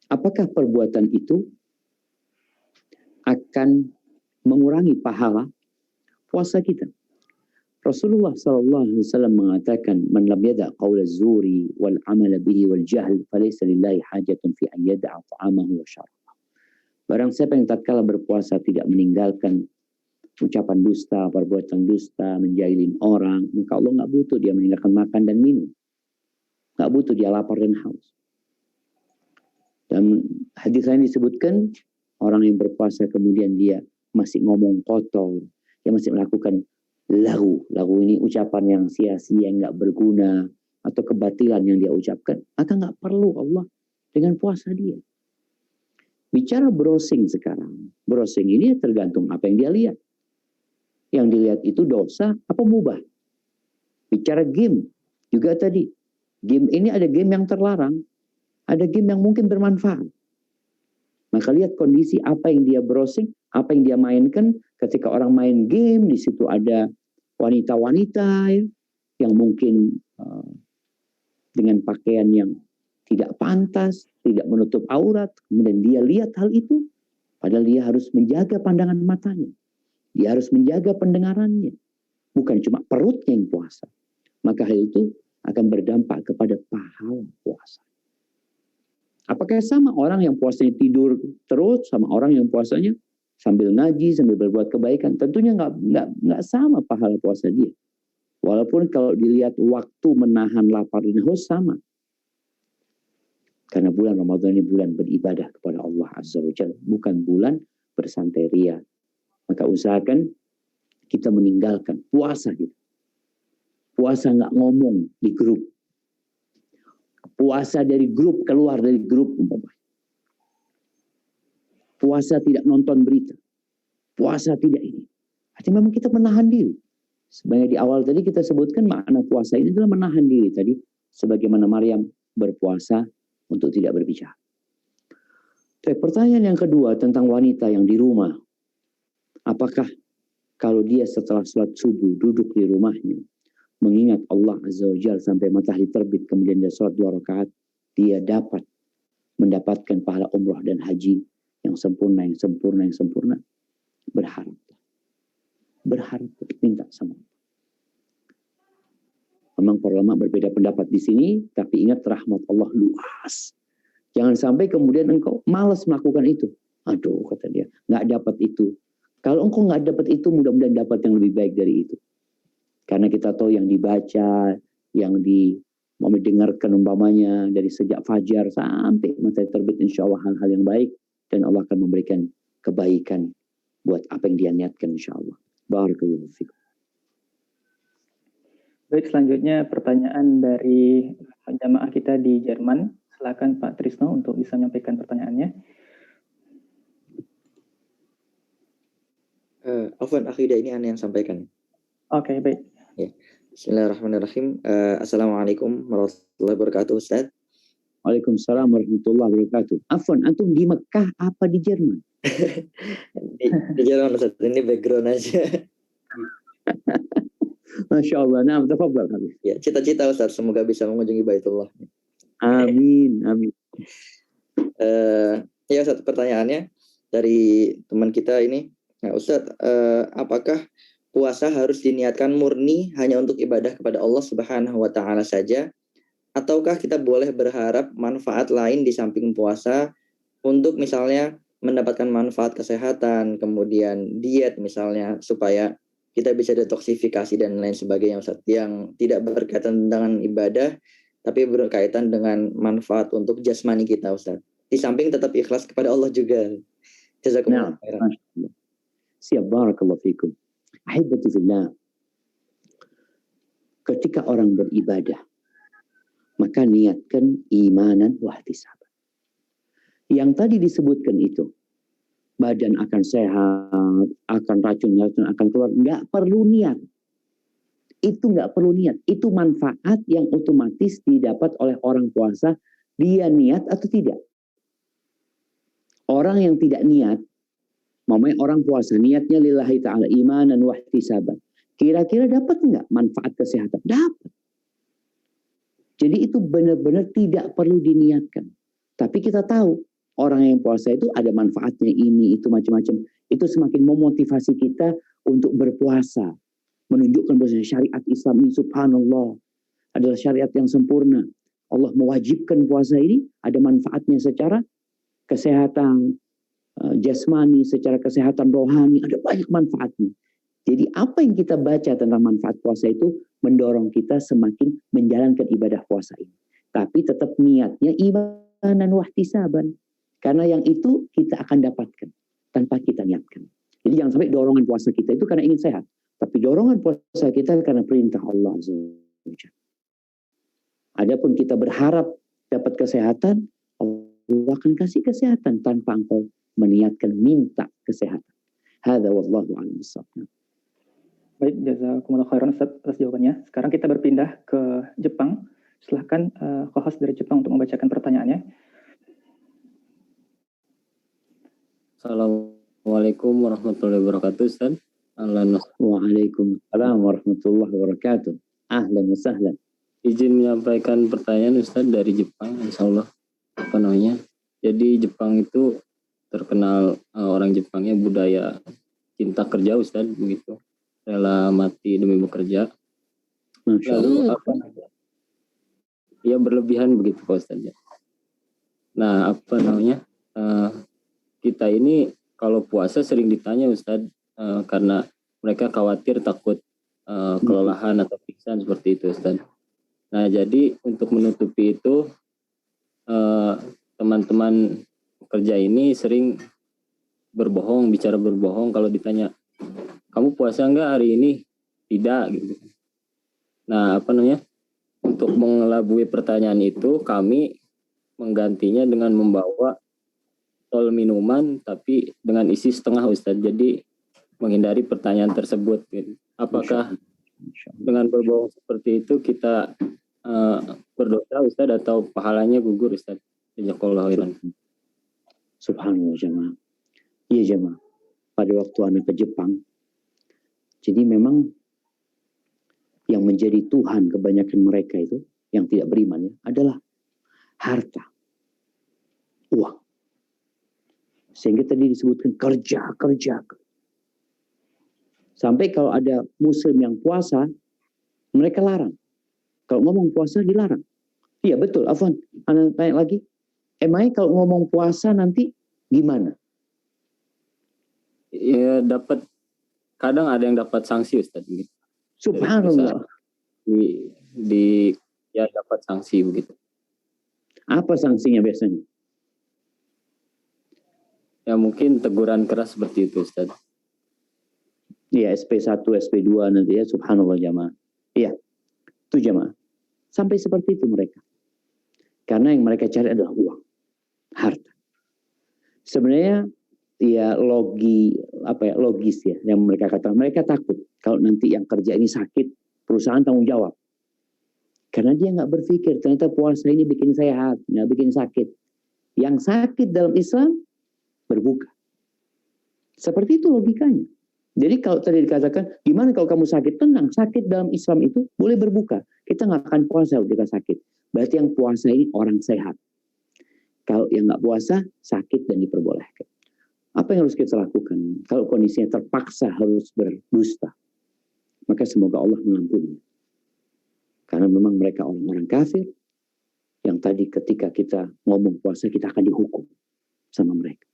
Apakah perbuatan itu akan mengurangi pahala puasa kita? Rasulullah SAW mengatakan, "Man lam yada' qaula az-zuri wal 'amala bihi wal jahl, falaysa lillahi hajatun fi an yada'a ta'amahu wa syarabahu." Barang siapa yang tatkala berpuasa tidak meninggalkan ucapan dusta, perbuatan dusta, menjahilin orang, maka Allah nggak butuh dia meninggalkan makan dan minum. Nggak butuh dia lapar dan haus. Dan hadis lain disebutkan orang yang berpuasa kemudian dia masih ngomong kotor, dia masih melakukan lagu ini ucapan yang sia-sia, yang nggak berguna, atau kebatilan yang dia ucapkan, maka nggak perlu Allah dengan puasa dia. Bicara browsing sekarang, browsing ini tergantung apa yang dia lihat. Yang dilihat itu dosa apa mubah. Bicara game juga tadi, game ini ada game yang terlarang, ada game yang mungkin bermanfaat. Maka lihat kondisi apa yang dia browsing, apa yang dia mainkan. Ketika orang main game, di situ ada wanita-wanita ya, yang mungkin dengan pakaian yang tidak pantas, tidak menutup aurat, kemudian dia lihat hal itu, padahal dia harus menjaga pandangan matanya. Dia harus menjaga pendengarannya. Bukan cuma perutnya yang puasa. Maka hal itu akan berdampak kepada pahala puasa. Apakah sama orang yang puasanya tidur terus sama orang yang puasanya sambil ngaji, sambil berbuat kebaikan? Tentunya nggak sama pahala puasa dia. Walaupun kalau dilihat waktu menahan lapar dan haus sama. Karena bulan Ramadan ini bulan beribadah kepada Allah Azza wa Jalla, bukan bulan bersantai ria. Maka usahakan kita meninggalkan puasa kita. Puasa nggak ngomong di grup. Puasa dari grup, keluar dari grup umpamanya. Puasa tidak nonton berita. Puasa tidak ini. Artinya memang kita menahan diri. Sebenarnya di awal tadi kita sebutkan makna puasa ini adalah menahan diri tadi. Sebagaimana Maryam berpuasa untuk tidak berbicara. Pertanyaan yang kedua tentang wanita yang di rumah. Apakah kalau dia setelah sholat subuh duduk di rumahnya, mengingat Allah Azza wa Jalla sampai matahari terbit, kemudian dia sholat 2 rakaat, dia dapat mendapatkan pahala umrah dan haji yang sempurna, yang sempurna, yang sempurna. Berharap. Berharap, minta sama Allah. Memang para ulama berbeda pendapat di sini, tapi ingat rahmat Allah luas. Jangan sampai kemudian engkau malas melakukan itu. Aduh, kata dia, nggak dapat itu. Kalau engkau nggak dapat itu, mudah-mudahan dapat yang lebih baik dari itu. Karena kita tahu yang dibaca, yang mau didengarkan umpamanya dari sejak fajar sampai matahari terbit, insya Allah hal-hal yang baik. Dan Allah akan memberikan kebaikan buat apa yang dia niatkan, insya Allah. Barakallahu fikum. Baik, selanjutnya pertanyaan dari jamaah kita di Jerman. Silakan Pak Trisno untuk bisa menyampaikan pertanyaannya. Afwan, akidah ini Anda yang sampaikan. Oke, baik. Ya. Bismillahirrahmanirrahim. Assalamualaikum warahmatullahi wabarakatuh, Ustaz. Waalaikumsalam warahmatullahi wabarakatuh. Afwan, antum di Mekah apa di Jerman? di Jerman, Ustaz. Ini background aja. Masya Allah. Nah, tafadhal Habib. Ya, cita-cita Ustaz, semoga bisa mengunjungi Baitullah. Amin, amin. Ya Ustaz, pertanyaannya dari teman kita ini. Nah, Ustaz, apakah puasa harus diniatkan murni hanya untuk ibadah kepada Allah Subhanahu wa Ta'ala saja, ataukah kita boleh berharap manfaat lain di samping puasa untuk misalnya mendapatkan manfaat kesehatan, kemudian diet misalnya, supaya kita bisa detoksifikasi dan lain sebagainya, Ustaz, yang tidak berkaitan dengan ibadah tapi berkaitan dengan manfaat untuk jasmani kita, Ustaz. Di samping tetap ikhlas kepada Allah juga. Jazakumullah khairan. Siap, barakallahu fikum. Ahibati fillah. Ketika orang beribadah, maka niatkan imanan wa ihtisaban. Yang tadi disebutkan itu, badan akan sehat, akan racun-racun akan keluar, nggak perlu niat. Itu nggak perlu niat. Itu manfaat yang otomatis didapat oleh orang puasa, dia niat atau tidak. Orang yang tidak niat, mamanya orang puasa, niatnya lillahi ta'ala, imanan wa ihtisaban. Kira-kira dapat nggak manfaat kesehatan? Dapat. Jadi itu benar-benar tidak perlu diniatkan. Tapi kita tahu, orang yang puasa itu ada manfaatnya ini, itu macam-macam. Itu semakin memotivasi kita untuk berpuasa. Menunjukkan bahwa syariat Islam ini subhanallah adalah syariat yang sempurna. Allah mewajibkan puasa ini, ada manfaatnya secara kesehatan jasmani, secara kesehatan rohani, ada banyak manfaatnya. Jadi apa yang kita baca tentang manfaat puasa itu mendorong kita semakin menjalankan ibadah puasa ini. Tapi tetap niatnya imanan wa ihtisaban. Karena yang itu kita akan dapatkan tanpa kita niatkan. Jadi jangan sampai dorongan puasa kita itu karena ingin sehat. Tapi dorongan puasa kita karena perintah Allah Azza wa Jalla. Adapun kita berharap dapat kesehatan, Allah akan kasih kesehatan tanpa engkau meniatkan minta kesehatan. Hadza wallahu a'lam bissawab. Baik, jazakumullah khairan Ustaz atas jawabannya. Sekarang kita berpindah ke Jepang. Silahkan co-host dari Jepang untuk membacakan pertanyaannya. Assalamualaikum warahmatullahi wabarakatuh, Ustaz. Waalaikumsalam warahmatullahi wabarakatuh. Ahlan wa sahlan. izin menyampaikan pertanyaan Ustadz dari Jepang, insya Allah. Apa namanya? Jadi Jepang itu terkenal orang Jepangnya budaya cinta kerja Ustadz, begitu. Rela mati demi bekerja. Lalu apa namanya? Ya berlebihan begitu Pak Ustadz. Nah, apa namanya? Kita ini kalau puasa sering ditanya Ustadz, karena mereka khawatir takut kelelahan atau pingsan seperti itu Ustadz. Nah, jadi untuk menutupi itu teman-teman pekerja ini sering berbohong, bicara berbohong kalau ditanya, kamu puasa enggak hari ini? Tidak gitu. Nah, apa namanya? Untuk mengelabui pertanyaan itu, kami menggantinya dengan membawa tol minuman tapi dengan isi setengah Ustadz. Jadi menghindari pertanyaan tersebut. Apakah dengan berbohong seperti itu kita berdosa Ustadz atau pahalanya gugur Ustadz? Jazakallahu khairan. Subhanallah jemaah. Iya jemaah. Pada waktu anak ke Jepang, jadi memang yang menjadi Tuhan kebanyakan mereka itu yang tidak beriman ya, adalah harta, uang. Sehingga tadi disebutkan kerja. Sampai kalau ada muslim yang puasa, mereka larang. Kalau ngomong puasa dilarang. Iya betul, Afwan. Anda tanya lagi. Emangnya kalau ngomong puasa nanti gimana? Ya dapat, kadang ada yang dapat sanksi Ustaz. Subhanallah. Ya dapat sanksi begitu. Apa sanksinya biasanya? Ya mungkin teguran keras seperti itu Ustaz. Iya, SP1, SP2 nanti ya, subhanallah jamaah. Iya, itu jamaah. Sampai seperti itu mereka. Karena yang mereka cari adalah uang, harta. Sebenarnya ya logis ya yang mereka katakan. Mereka takut kalau nanti yang kerja ini sakit, perusahaan tanggung jawab. Karena dia nggak berpikir ternyata puasa ini bikin sehat, nggak bikin sakit. Yang sakit dalam Islam berbuka. Seperti itu logikanya. Jadi kalau tadi dikatakan, gimana kalau kamu sakit? Tenang, sakit dalam Islam itu boleh berbuka. Kita nggak akan puasa kalau kita sakit. Berarti yang puasa ini orang sehat. Kalau yang nggak puasa, sakit dan diperbolehkan. Apa yang harus kita lakukan? Kalau kondisinya terpaksa harus berdusta, maka semoga Allah mengampuni. Karena memang mereka orang-orang kafir, yang tadi ketika kita ngomong puasa, kita akan dihukum sama mereka.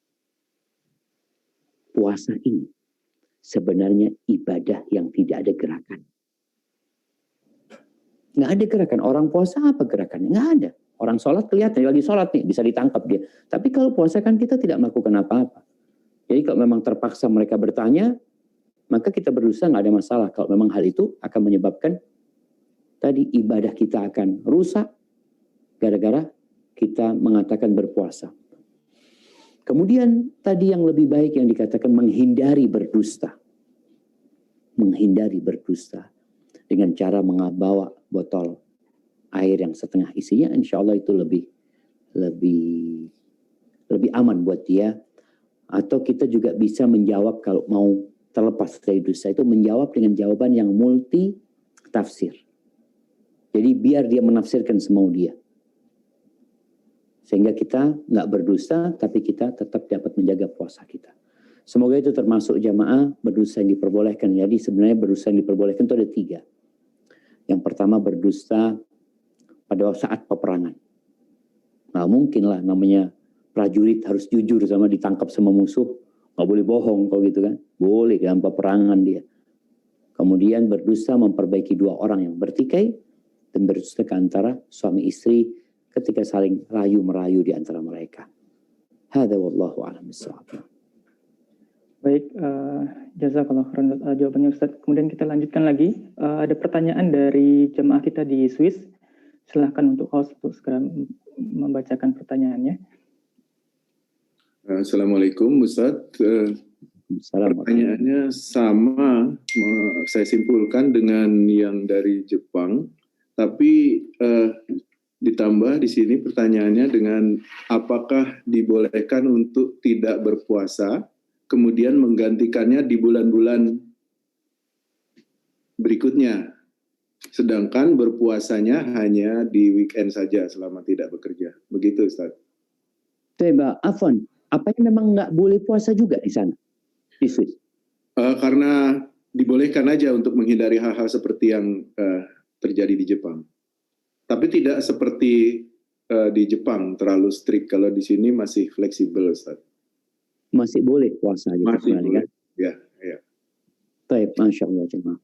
Puasa ini sebenarnya ibadah yang tidak ada gerakan. Nggak ada gerakan. Orang puasa apa gerakannya? Nggak ada. Orang sholat kelihatan, lagi sholat nih, bisa ditangkap dia. Tapi kalau puasa kan kita tidak melakukan apa-apa. Jadi kalau memang terpaksa mereka bertanya, maka kita berusaha nggak ada masalah. Kalau memang hal itu akan menyebabkan tadi ibadah kita akan rusak gara-gara kita mengatakan berpuasa. Kemudian tadi yang lebih baik yang dikatakan menghindari berdusta. Menghindari berdusta. Dengan cara membawa botol air yang setengah isinya, insya Allah itu lebih aman buat dia. Atau kita juga bisa menjawab kalau mau terlepas dari dusta itu, menjawab dengan jawaban yang multi tafsir. Jadi biar dia menafsirkan semau dia. Sehingga kita nggak berdusta, tapi kita tetap dapat menjaga puasa kita. Semoga itu termasuk jamaah berdusta yang diperbolehkan. Jadi sebenarnya berdusta yang diperbolehkan itu ada 3. Yang pertama berdusta pada saat peperangan. Nah mungkin lah namanya prajurit harus jujur sama ditangkap sama musuh. Nggak boleh bohong kalau gitu kan. Boleh dalam peperangan dia. Kemudian berdusta memperbaiki 2 orang yang bertikai. Dan berdusta ke antara suami istri ketika saling rayu-merayu di antara mereka. Hadza wallahu a'lam bissawab. Baik, jazakallah khairan jawabannya Ustaz. Kemudian kita lanjutkan lagi. Ada pertanyaan dari jemaah kita di Swiss. Silahkan untuk host untuk segera membacakan pertanyaannya. Assalamualaikum Ustaz. Pertanyaannya sama, saya simpulkan dengan yang dari Jepang. Tapi ditambah di sini pertanyaannya dengan apakah dibolehkan untuk tidak berpuasa, kemudian menggantikannya di bulan-bulan berikutnya. sedangkan berpuasanya hanya di weekend saja selama tidak bekerja. Begitu Ustaz. Coba, Afwan, apanya memang nggak boleh puasa juga di sana, di Swiss? Karena dibolehkan aja untuk menghindari hal-hal seperti yang terjadi di Jepang. Tapi tidak seperti di Jepang terlalu strict. Kalau di sini masih fleksibel, Ustaz. Masih boleh puasa gitu, Masih boleh. Kan? Ya, ya. Baik, Masya Allah, jemaah.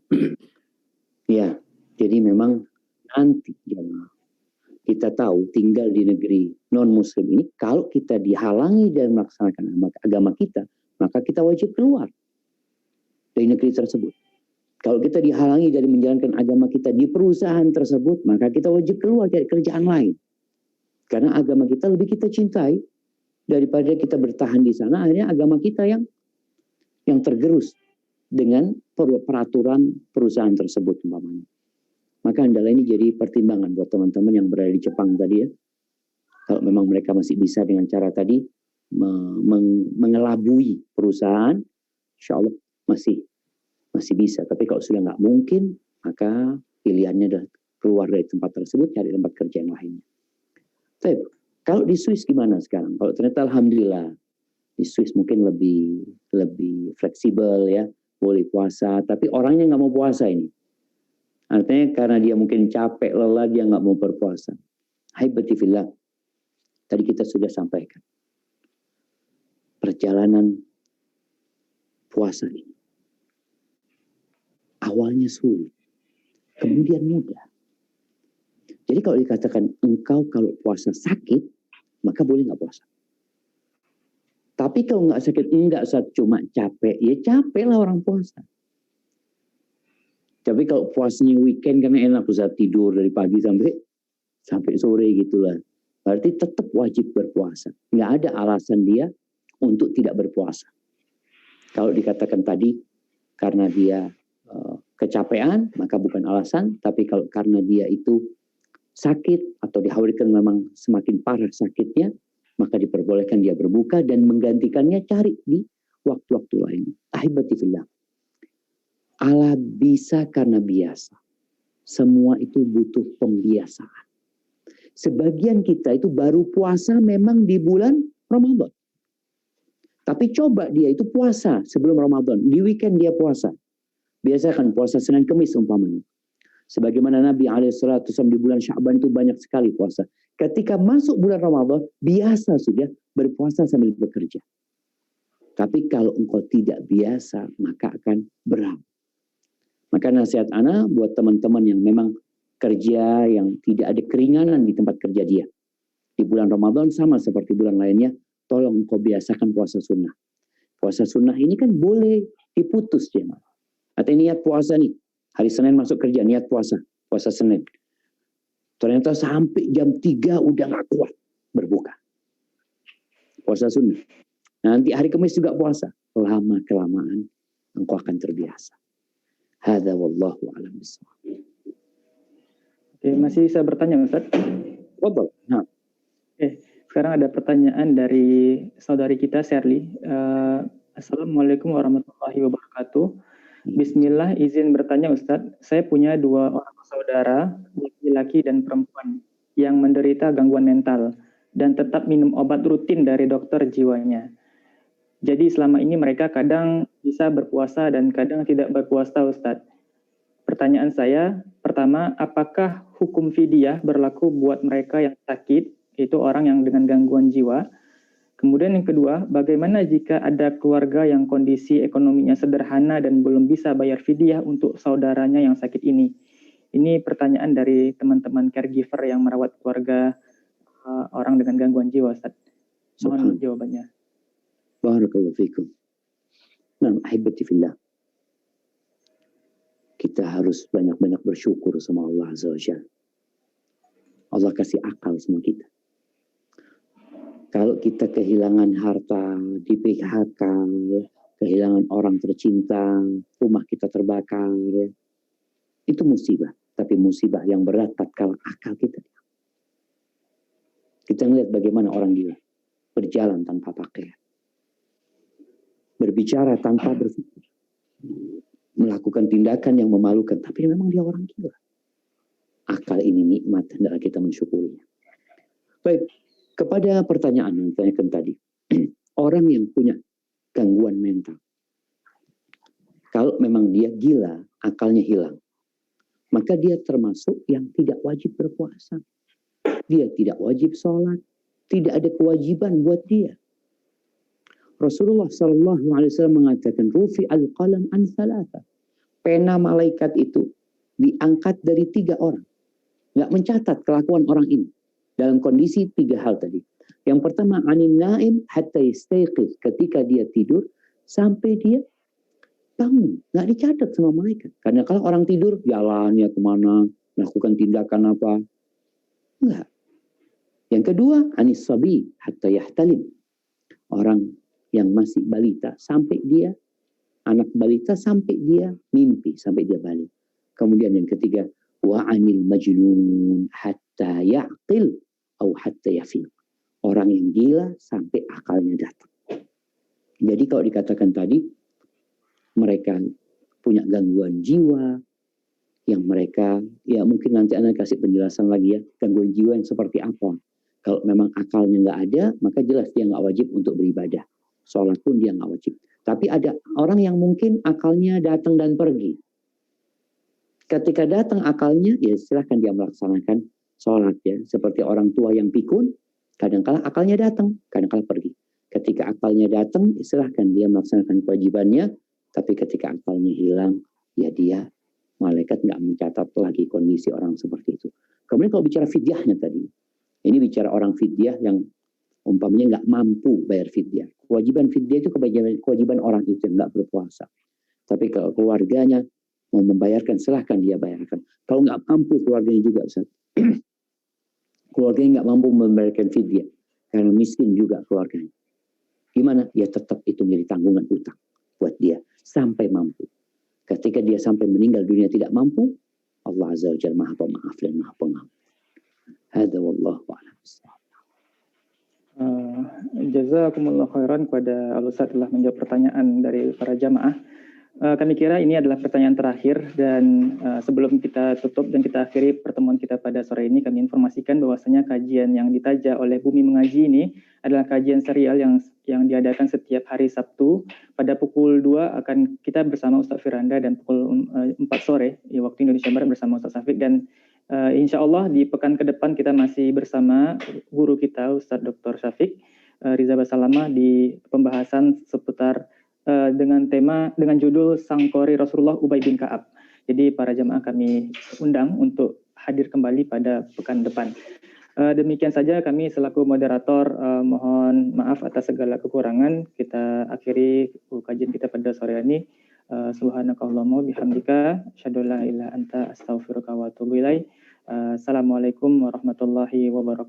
Ya, jadi memang nanti jemaah, kita tahu tinggal di negeri non-muslim ini, kalau kita dihalangi dari melaksanakan agama kita, maka kita wajib keluar dari negeri tersebut. Kalau kita dihalangi dari menjalankan agama kita di perusahaan tersebut, maka kita wajib keluar dari kerjaan lain. Karena agama kita lebih kita cintai daripada kita bertahan di sana, akhirnya agama kita yang tergerus dengan peraturan perusahaan tersebut umpamanya. Maka hendaklah ini jadi pertimbangan buat teman-teman yang berada di Jepang tadi ya. Kalau memang mereka masih bisa dengan cara tadi mengelabui perusahaan, insya Allah masih bisa. Tapi kalau sudah nggak mungkin, maka pilihannya adalah keluar dari tempat tersebut, cari tempat kerja yang lainnya. Tapi kalau di Swiss gimana sekarang? Kalau ternyata alhamdulillah di Swiss mungkin lebih fleksibel ya, boleh puasa. Tapi orangnya nggak mau puasa ini. Artinya karena dia mungkin capek, lelah, dia nggak mau berpuasa. Haibati fillah. Tadi kita sudah sampaikan. Perjalanan puasa ini. Awalnya sulit. Kemudian mudah. Jadi kalau dikatakan engkau kalau puasa sakit, maka boleh nggak puasa. Tapi kalau nggak sakit, enggak saat cuma capek. Ya capek lah orang puasa. Tapi kalau puasanya weekend karena enak, bisa tidur dari pagi sampai sore gitulah. Berarti tetap wajib berpuasa. Nggak ada alasan dia untuk tidak berpuasa. Kalau dikatakan tadi karena dia kecapean, maka bukan alasan. Tapi kalau karena dia itu sakit atau dikhawatirkan memang semakin parah sakitnya, maka diperbolehkan dia berbuka dan menggantikannya cari di waktu-waktu lain. Ahibati fillah. Allah bisa karena biasa. Semua itu butuh pembiasaan. Sebagian kita itu baru puasa memang di bulan Ramadan. Tapi coba dia itu puasa sebelum Ramadan. Di weekend dia puasa. Biasakan puasa Senin Kemis umpamanya. Sebagaimana Nabi SAW di bulan Sya'ban itu banyak sekali puasa. Ketika masuk bulan Ramadan, biasa sudah berpuasa sambil bekerja. Tapi kalau engkau tidak biasa, maka akan berat. Maka nasihat ana buat teman-teman yang memang kerja yang tidak ada keringanan di tempat kerja dia. Di bulan Ramadan sama seperti bulan lainnya, tolong engkau biasakan puasa sunnah. Puasa sunnah ini kan boleh diputus ya. Atau niat puasa nih, hari Senin masuk kerja, niat puasa Senin. Ternyata sampai jam 3 udah gak kuat berbuka. Puasa sunnah. Nanti hari Kamis juga puasa. Lama-kelamaan engkau akan terbiasa. Hadza wallahu a'lam bishawab. Oke, masih bisa bertanya Ustaz? Fadhal. Nah. Oke, sekarang ada pertanyaan dari saudari kita Sherly. Assalamualaikum warahmatullahi wabarakatuh. Bismillah, izin bertanya Ustadz, saya punya 2 orang saudara, laki-laki dan perempuan, yang menderita gangguan mental, dan tetap minum obat rutin dari dokter jiwanya. Jadi selama ini mereka kadang bisa berpuasa dan kadang tidak berpuasa Ustadz. Pertanyaan saya, pertama, apakah hukum fidyah berlaku buat mereka yang sakit, yaitu orang yang dengan gangguan jiwa? Kemudian yang kedua, bagaimana jika ada keluarga yang kondisi ekonominya sederhana dan belum bisa bayar fidyah untuk saudaranya yang sakit ini? Ini pertanyaan dari teman-teman caregiver yang merawat keluarga orang dengan gangguan jiwa, Ustaz. Mohon jawabannya. Barakallahu fikum. Nah, ahibati fillah. Kita harus banyak-banyak bersyukur sama Allah Azza wa Jalla. Allah kasih akal sama kita. Kalau kita kehilangan harta, di PHK, kehilangan orang tercinta, rumah kita terbakar, itu musibah. Tapi musibah yang berat tatkala akal kita. Kita melihat bagaimana orang gila berjalan tanpa pakaian, berbicara tanpa berpikir, melakukan tindakan yang memalukan, tapi memang dia orang gila. akal ini nikmat, hendaklah kita mensyukurinya. Baik, kepada pertanyaan yang ditanyakan tadi, orang yang punya gangguan mental, kalau memang dia gila, akalnya hilang, maka dia termasuk yang tidak wajib berpuasa. Dia tidak wajib sholat, tidak ada kewajiban buat dia. Rasulullah SAW mengatakan, rufi al-qalam an thalatha. Pena malaikat itu diangkat dari 3 orang. Nggak mencatat kelakuan orang ini. Dalam kondisi 3 hal tadi. Yang pertama, anin naim hatta yastayqiz. Ketika dia tidur, sampai dia bangun. Nggak dicatat sama malaikat. Karena kalau orang tidur, jalannya kemana, melakukan tindakan apa. Enggak. Yang kedua, anis sabi hatta yahtalim. Orang yang masih balita, sampai dia, anak balita sampai dia mimpi, sampai dia balik. Kemudian yang ketiga, wa anil majnun hatta ya'qil atau hatta yafiq. Orang yang gila sampai akalnya datang. Jadi kalau dikatakan tadi, mereka punya gangguan jiwa, yang mereka, ya mungkin nanti Anda kasih penjelasan lagi ya, gangguan jiwa yang seperti apa. Kalau memang akalnya nggak ada, maka jelas dia nggak wajib untuk beribadah. Sholat pun dia nggak wajib. Tapi ada orang yang mungkin akalnya datang dan pergi. Ketika datang akalnya, ya silahkan dia melaksanakan sholat ya. Seperti orang tua yang pikun, kadang-kala akalnya datang, kadang-kala pergi. Ketika akalnya datang, silahkan dia melaksanakan kewajibannya. Tapi ketika akalnya hilang, ya dia, malaikat nggak mencatat lagi kondisi orang seperti itu. Kemudian kalau bicara fidyahnya tadi, ini bicara orang fidyah yang umpamanya nggak mampu bayar fidyah. Kewajiban fidyah itu kewajiban orang itu yang nggak berpuasa. Tapi kalau keluarganya mau membayarkan, silahkan dia bayarkan. Kalau nggak mampu keluarganya juga, Ustaz. Keluarganya nggak mampu membayarkan fidyah karena miskin juga keluarganya. Gimana? Ya tetap itu menjadi tanggungan utang buat dia sampai mampu. Ketika dia sampai meninggal dunia tidak mampu, Allah Azza wa Jalla Maha Pemaaf dan Maha Pengampun. Hadza wallahu a'lam. Jazakumullah khairan kepada Al-Ustaz telah menjawab pertanyaan dari para jamaah. Kami kira ini adalah pertanyaan terakhir dan sebelum kita tutup dan kita akhiri pertemuan kita pada sore ini, kami informasikan bahwasanya kajian yang ditaja oleh Bumi Mengaji ini adalah kajian serial yang diadakan setiap hari Sabtu. Pada pukul 2 akan kita bersama Ustaz Firanda dan pukul 4 sore ya, waktu Indonesia Barat bersama Ustaz Syafiq, dan insya Allah di pekan ke depan kita masih bersama guru kita Ustaz Dr. Syafiq Riza Basalama di pembahasan seputar dengan judul Sangkori Rasulullah Ubay bin Ka'ab. Jadi para jamaah kami undang untuk hadir kembali pada pekan depan. Demikian saja kami selaku moderator mohon maaf atas segala kekurangan. Kita akhiri kajian kita pada sore ini. Subhanakallahumma bihamdika asyhadu an la ilaha illa anta astaghfiruka wa atubu ilaik. Assalamualaikum warahmatullahi wabarakatuh.